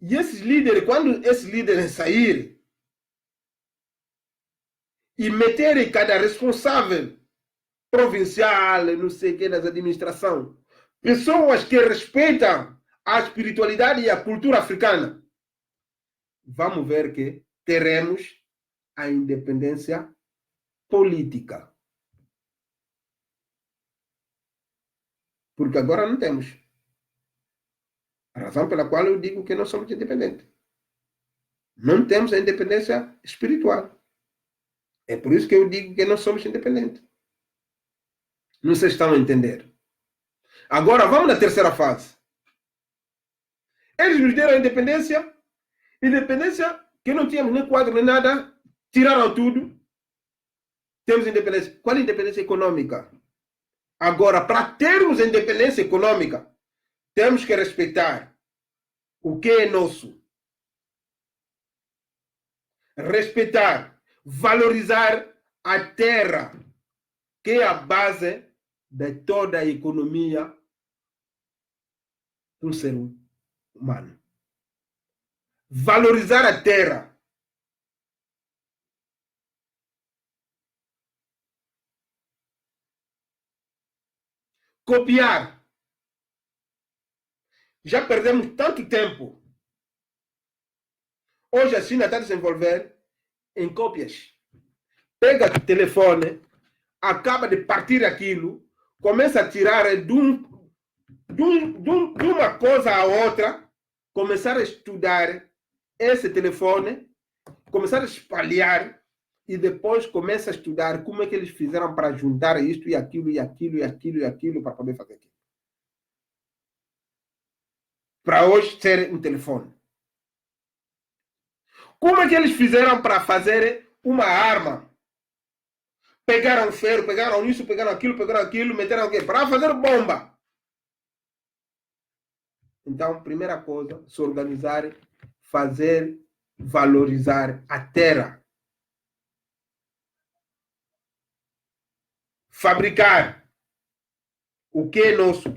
E esses líderes, quando esses líderes saírem e meterem cada responsável provincial, não sei o que, das administrações, pessoas que respeitam a espiritualidade e a cultura africana, vamos ver que teremos a independência política. Porque agora não temos. A razão pela qual eu digo que não somos independentes. Não temos a independência espiritual. É por isso que eu digo que não somos independentes. Não se estão a entender. Agora vamos na terceira fase. Eles nos deram a independência que não tínhamos nem quadro nem nada, tiraram tudo. Temos independência. Qual é a independência econômica? Agora, para termos a independência econômica, temos que respeitar o que é nosso. Respeitar, valorizar a terra, que é a base de toda a economia do ser humano. Valorizar a terra. Copiar Já perdemos tanto tempo. Hoje a China está a desenvolver em cópias. Pega o telefone, acaba de partir aquilo, começa a tirar de uma coisa a outra, começar a estudar esse telefone, começar a espalhar e depois começa a estudar como é que eles fizeram para juntar isto e aquilo e aquilo e aquilo e aquilo para poder fazer aquilo. Para hoje ser um telefone. Como é que eles fizeram para fazer uma arma? Pegaram ferro, pegaram isso, pegaram aquilo, meteram o quê? Para fazer bomba. Então, primeira coisa, se organizar, fazer, valorizar a terra. Fabricar o que é nosso.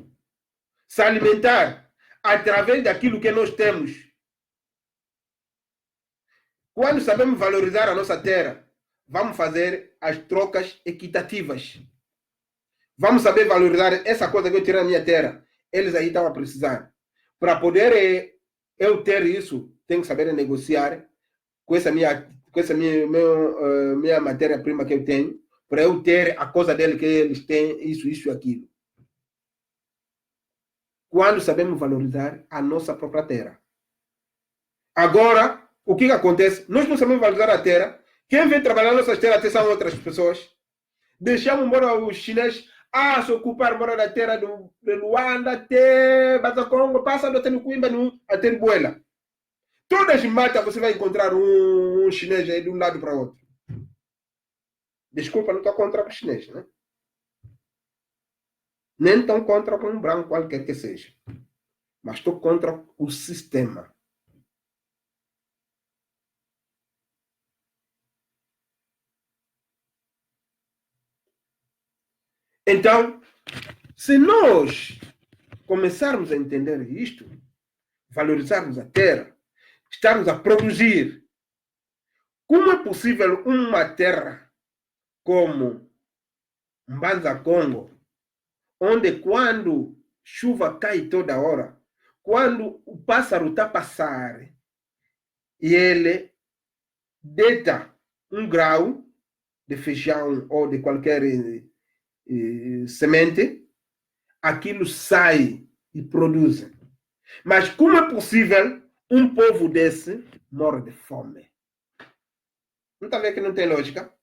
Se alimentar através daquilo que nós temos. Quando sabemos valorizar a nossa terra, vamos fazer as trocas equitativas. Vamos saber valorizar essa coisa que eu tirei da minha terra. Eles aí estão a precisar. Para poder eu ter isso, tenho que saber negociar com essa minha matéria-prima que eu tenho, para eu ter a coisa dele que eles têm, isso e aquilo. Quando sabemos valorizar a nossa própria terra. Agora, o que acontece? Nós não sabemos valorizar a terra. Quem vem trabalhar nossas terras são outras pessoas. Deixamos embora os chineses se ocupar embora da terra do Luanda até Bazacongo, passando até no Coimba, até no Buela. Todas as matas você vai encontrar um chinês aí de um lado para o outro. Desculpa, não estou contra o chinês, né? Nem estou contra um branco qualquer que seja. Mas estou contra o sistema. Então, se nós começarmos a entender isto, valorizarmos a terra, estarmos a produzir, como é possível uma terra como Mbanza Congo, onde quando chuva cai toda hora, quando o pássaro está a passar e ele deita um grau de feijão ou de qualquer semente, aquilo sai e produz. Mas como é possível um povo desse morre de fome? Não está vendo que não tem lógica?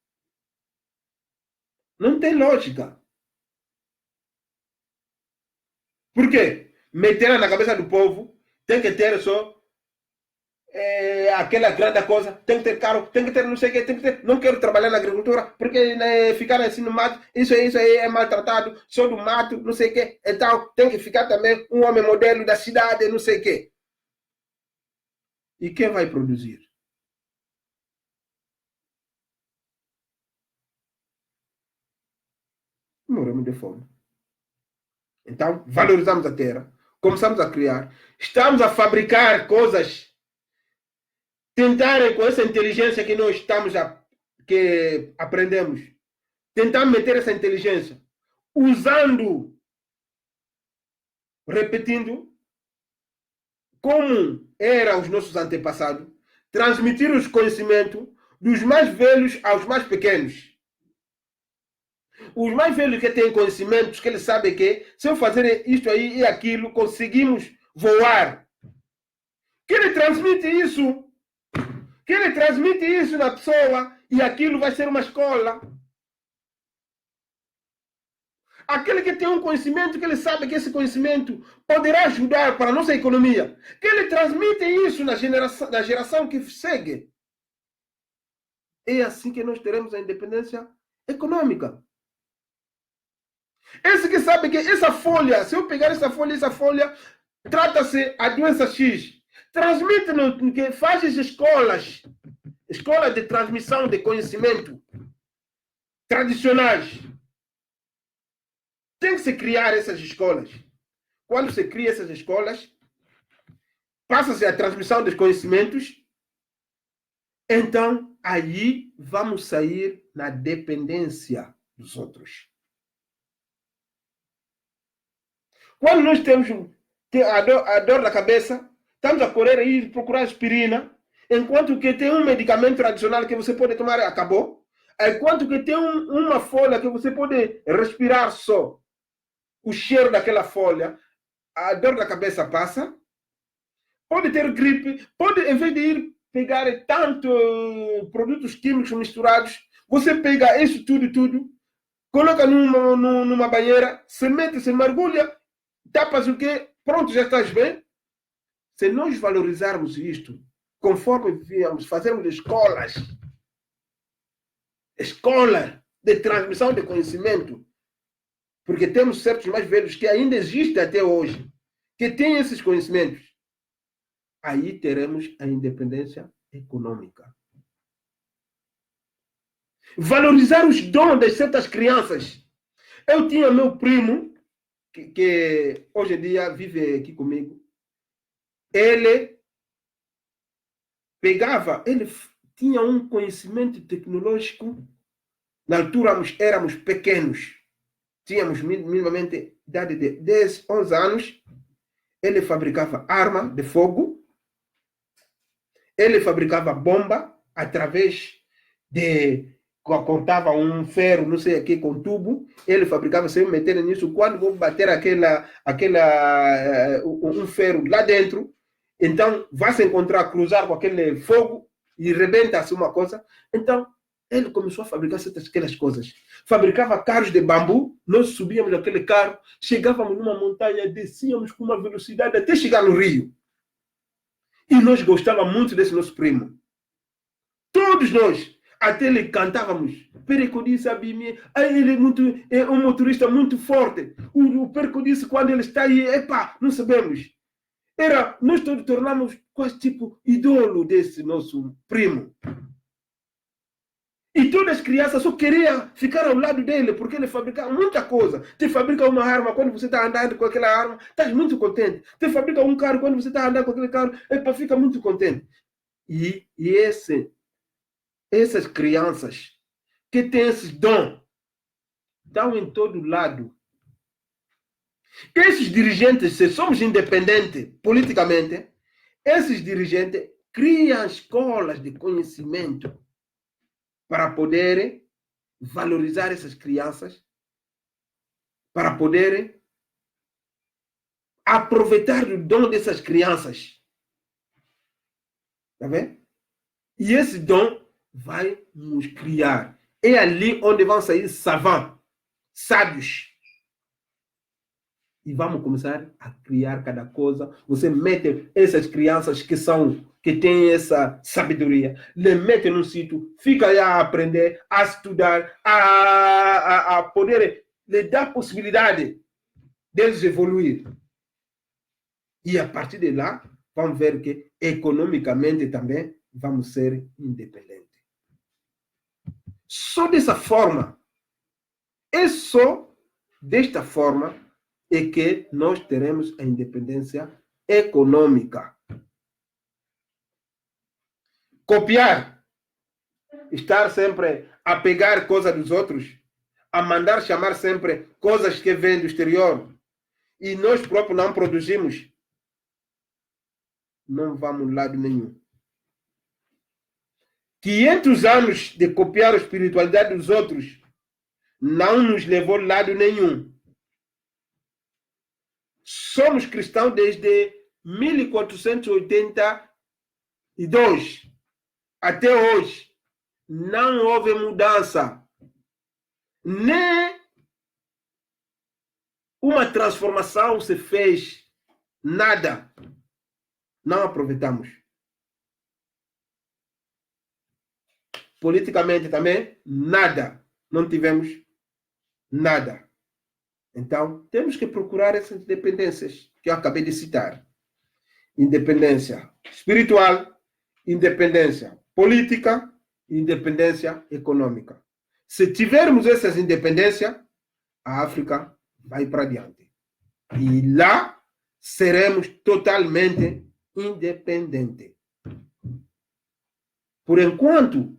Não tem lógica. Por quê? Meteram na cabeça do povo, tem que ter só aquela grande coisa, tem que ter carro, tem que ter não sei o que, tem que ter, não quero trabalhar na agricultura, porque ficar assim no mato, isso aí é maltratado, sou do mato, não sei o que, então tem que ficar também um homem modelo da cidade, não sei o que. E quem vai produzir? Morremos de fome. Então, valorizamos a terra, começamos a criar, estamos a fabricar coisas, tentarem com essa inteligência que nós que aprendemos, tentar meter essa inteligência, usando, repetindo, como eram os nossos antepassados, transmitir os conhecimentos dos mais velhos aos mais pequenos. Os mais velhos que têm conhecimentos, que eles sabem que se eu fazer isto aí e aquilo, conseguimos voar. Que ele transmite isso. Que ele transmite isso na pessoa e aquilo vai ser uma escola. Aquele que tem um conhecimento, que ele sabe que esse conhecimento poderá ajudar para a nossa economia, que ele transmite isso na geração que segue. É assim que nós teremos a independência econômica. Esse que sabe que essa folha, se eu pegar essa folha trata-se a doença X. Transmite-no, que faz as escolas de transmissão de conhecimento tradicionais. Tem que se criar essas escolas. Quando se cria essas escolas, passa-se a transmissão dos conhecimentos, então aí vamos sair na dependência dos outros. Quando nós tem a dor da cabeça, estamos a correr e ir procurar aspirina, enquanto que tem um medicamento tradicional que você pode tomar, acabou. Enquanto que tem uma folha que você pode respirar só o cheiro daquela folha, a dor da cabeça passa. Pode ter gripe, pode, em vez de ir pegar tanto produtos químicos misturados, você pega isso tudo, coloca numa banheira, se mete, se mergulha, tapas o quê? Pronto, já estás bem. Se nós valorizarmos isto, conforme vivíamos, fazermos escolas de transmissão de conhecimento, porque temos certos mais velhos que ainda existem até hoje, que têm esses conhecimentos, aí teremos a independência econômica. Valorizar os dons de certas crianças. Eu tinha meu primo, que hoje em dia vive aqui comigo, ele tinha um conhecimento tecnológico. Na altura éramos pequenos, tínhamos minimamente idade de 10, 11 anos. Ele fabricava arma de fogo, ele fabricava bomba através de... cortava um ferro, não sei o que, com tubo, ele fabricava, sem meter nisso, quando vou bater um ferro lá dentro, então vai se encontrar, cruzar com aquele fogo e rebenta-se uma coisa. Então, ele começou a fabricar aquelas coisas. Fabricava carros de bambu, nós subíamos aquele carro, chegávamos numa montanha, descíamos com uma velocidade até chegar no rio. E nós gostávamos muito desse nosso primo. Todos nós. Até ele cantávamos. Pericodice Abimi. Ele é um motorista muito forte. O Pericodice, quando ele está aí, não sabemos. Nós todos tornamos quase tipo ídolo desse nosso primo. E todas as crianças só queriam ficar ao lado dele, porque ele fabricava muita coisa. Te fabrica uma arma, quando você está andando com aquela arma, estás muito contente. Te fabrica um carro, quando você está andando com aquele carro, fica muito contente. E essas crianças que têm esses dons estão em todo lado. Esses dirigentes, se somos independentes politicamente, esses dirigentes criam escolas de conhecimento para poderem valorizar essas crianças, para poderem aproveitar o dom dessas crianças. Está vendo? E esse dom vai nos criar. É ali onde vão sair savants, sábios. E vamos começar a criar cada coisa. Você mete essas crianças que têm essa sabedoria, lhe mete num sítio, fica aí a aprender, a estudar, a poder lhe dar possibilidade deles evoluir. E a partir de lá, vamos ver que economicamente também vamos ser independentes. Só dessa forma, só desta forma é que nós teremos a independência econômica. Copiar, estar sempre a pegar coisas dos outros, a mandar chamar sempre coisas que vêm do exterior e nós próprios não produzimos, não vamos a lado nenhum. 500 anos de copiar a espiritualidade dos outros não nos levou a lado nenhum. Somos cristãos desde 1482 até hoje. Não houve mudança, nem uma transformação se fez, nada. Não aproveitamos. Politicamente também, nada. Não tivemos nada. Então, temos que procurar essas independências que eu acabei de citar. Independência espiritual, independência política, independência econômica. Se tivermos essas independências, a África vai para diante. E lá seremos totalmente independentes. Por enquanto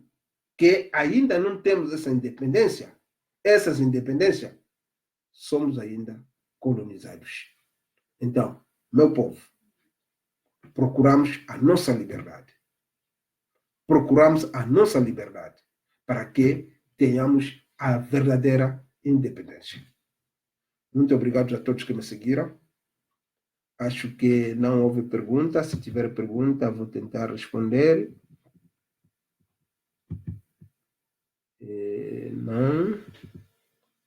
que ainda não temos essa independência, essas independências, somos ainda colonizados. Então, meu povo, procuramos a nossa liberdade. Procuramos a nossa liberdade para que tenhamos a verdadeira independência. Muito obrigado a todos que me seguiram. Acho que não houve pergunta. Se tiver pergunta, vou tentar responder. Não.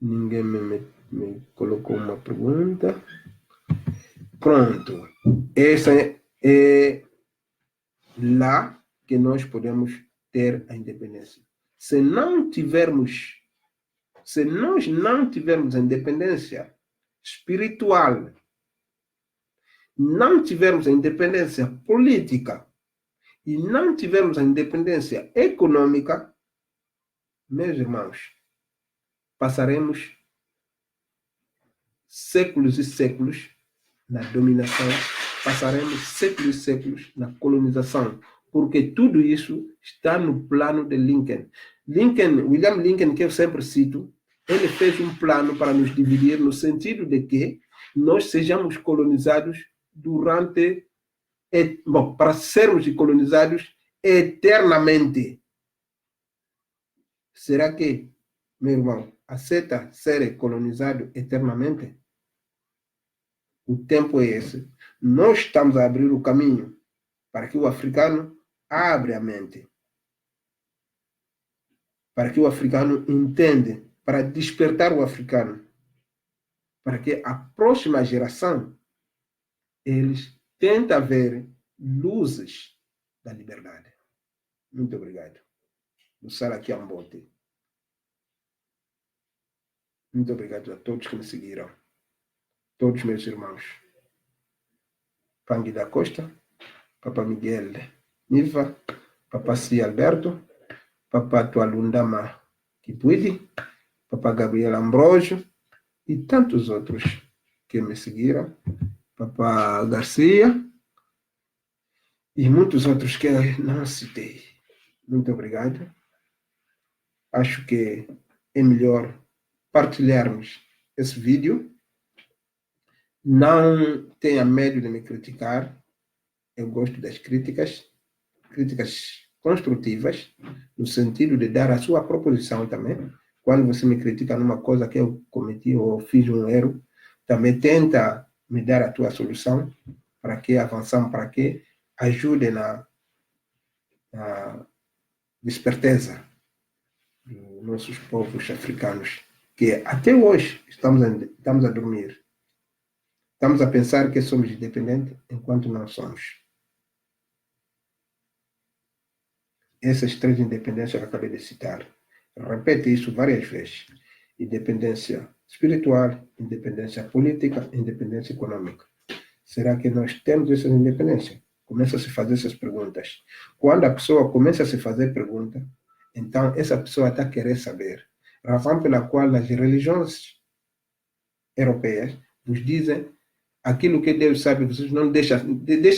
Ninguém me colocou uma pergunta. Pronto. Essa é lá que nós podemos ter a independência. Se nós não tivermos a independência espiritual, não tivermos a independência política e não tivermos a independência econômica, meus irmãos, passaremos séculos e séculos na dominação, passaremos séculos e séculos na colonização, porque tudo isso está no plano de Lincoln. William Lincoln, que eu sempre cito, ele fez um plano para nos dividir no sentido de que nós sejamos colonizados para sermos colonizados eternamente. Será que, meu irmão, aceita ser colonizado eternamente? O tempo é esse. Nós estamos a abrir o caminho para que o africano abra a mente, para que o africano entenda, para despertar o africano, para que a próxima geração eles tentem ver luzes da liberdade. Muito obrigado. Lussara aqui Ambote. Muito obrigado a todos que me seguiram. Todos meus irmãos. Pangui da Costa, Papa Miguel Niva, Papa C. Alberto, Papa Tualundama Kipuidi, Papa Gabriel Ambrosio e tantos outros que me seguiram. Papa Garcia e muitos outros que eu não citei. Muito obrigado. Acho que é melhor partilharmos esse vídeo. Não tenha medo de me criticar. Eu gosto das críticas construtivas, no sentido de dar a sua proposição também. Quando você me critica numa coisa que eu cometi ou fiz um erro, também tenta me dar a tua solução para que avançamos, para que ajude na desperteza dos nossos povos africanos, que até hoje estamos a dormir. Estamos a pensar que somos independentes enquanto não somos. Essas três independências que eu acabei de citar. Repete isso várias vezes. Independência espiritual, independência política, independência econômica. Será que nós temos essa independência? Começa a se fazer essas perguntas. Quando a pessoa começa a se fazer pergunta, então essa pessoa está a querer saber. Razão pela qual as religiões europeias nos dizem aquilo que Deus sabe, vocês não deixa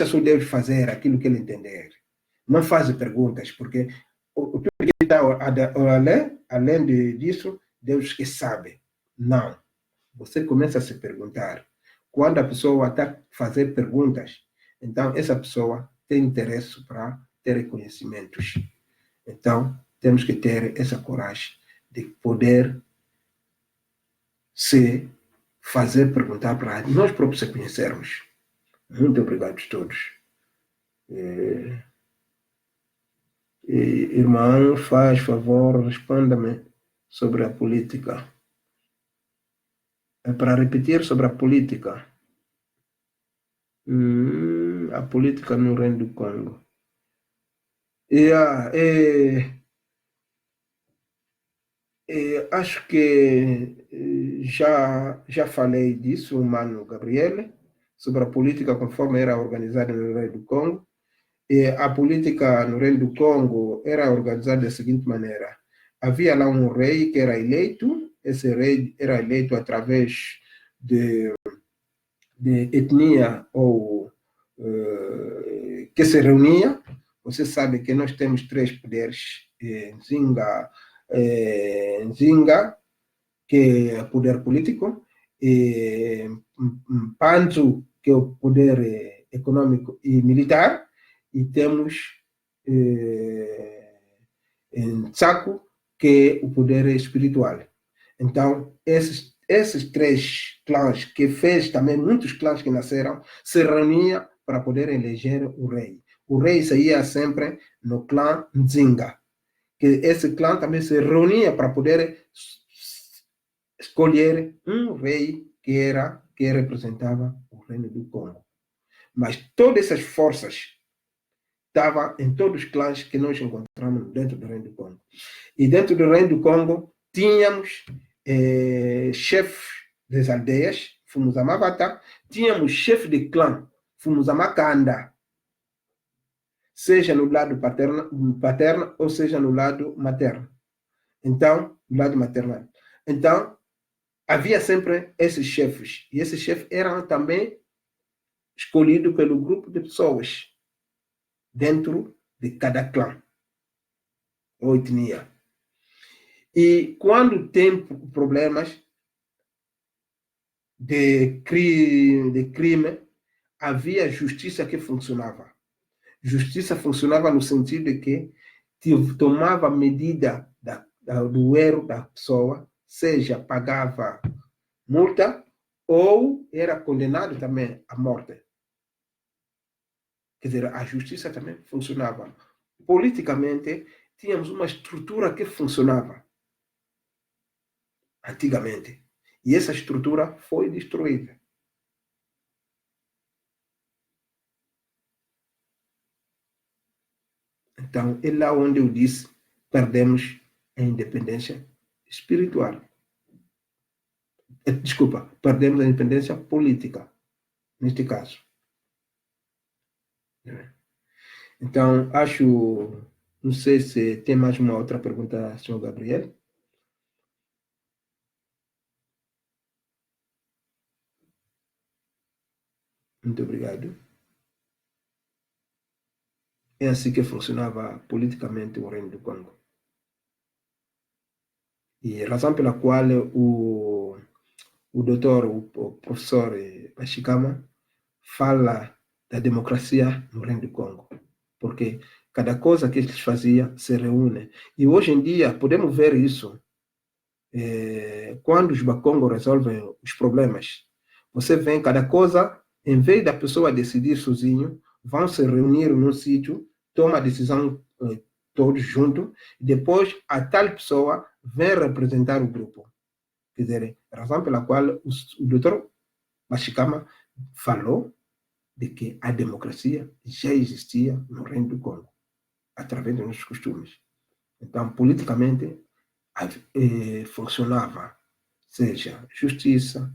só Deus fazer aquilo que ele entender. Não faz perguntas, porque tudo que está além disso, Deus que sabe. Não. Você começa a se perguntar. Quando a pessoa está a fazer perguntas, então essa pessoa tem interesse para ter conhecimentos. Então, temos que ter essa coragem de poder se fazer perguntar para nós próprios se conhecermos. Muito obrigado a todos. Irmão, faz favor, responda-me sobre a política. É para repetir sobre a política. A política no Reino do Congo. Acho que já falei disso, Mano Gabriel, sobre a política conforme era organizada no Reino do Congo. A política no Reino do Congo era organizada da seguinte maneira. Havia lá um rei que era eleito. Esse rei era eleito através de etnia ou que se reunia. Você sabe que nós temos três poderes. Nzinga, que é poder político, Mpanzu, que é o poder econômico e militar, e temos em Tsaco, que é o poder espiritual. Então, esses três clãs, que fez também muitos clãs que nasceram, se reuniam para poder eleger o rei. O rei saía sempre no clã Nzinga, que esse clã também se reunia para poder escolher um rei que representava o reino do Congo. Mas todas essas forças estavam em todos os clãs que nós encontramos dentro do reino do Congo. E dentro do reino do Congo tínhamos chefes das aldeias, fomos a Mavata, tínhamos chefe de clã, fomos a Makanda, seja no lado paterno ou seja no lado materno. Então, no lado maternal. Então, havia sempre esses chefes. E esses chefes eram também escolhidos pelo grupo de pessoas dentro de cada clã ou etnia. E quando tem problemas de crime, havia justiça que funcionava. Justiça funcionava no sentido de que tomava medida do erro da pessoa, seja pagava multa ou era condenado também à morte. Quer dizer, a justiça também funcionava. Politicamente, tínhamos uma estrutura que funcionava antigamente. E essa estrutura foi destruída. Então, é lá onde eu disse, perdemos a independência espiritual. Desculpa, perdemos a independência política, neste caso. Então, acho, não sei se tem mais uma outra pergunta, senhor Gabriel. Muito obrigado. É assim que funcionava politicamente o Reino do Congo. E a razão pela qual o doutor, o professor Bashikama, fala da democracia no Reino do Congo. Porque cada coisa que eles faziam se reúne. E hoje em dia podemos ver isso. Quando os Bakongo resolvem os problemas, você vê cada coisa, em vez da pessoa decidir sozinho, vão se reunir num sítio, toma a decisão todos juntos, e depois a tal pessoa vem representar o grupo. Quer dizer, a razão pela qual o doutor Bashikama falou de que a democracia já existia no Reino do Congo, através dos nossos costumes. Então, politicamente, funcionava, seja justiça,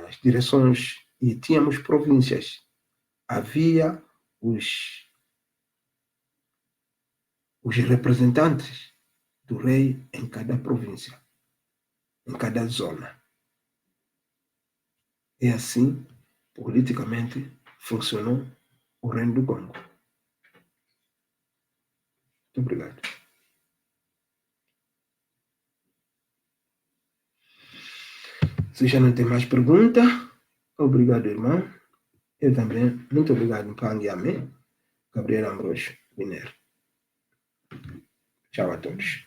as direções, e tínhamos províncias. Havia os representantes do rei em cada província, em cada zona. E assim, politicamente, funcionou o Reino do Congo. Muito obrigado. Se já não tem mais pergunta, obrigado, irmão. Eu também, muito obrigado, Pangue Amém. Gabriel Ambrosio Winer. Tchau a todos.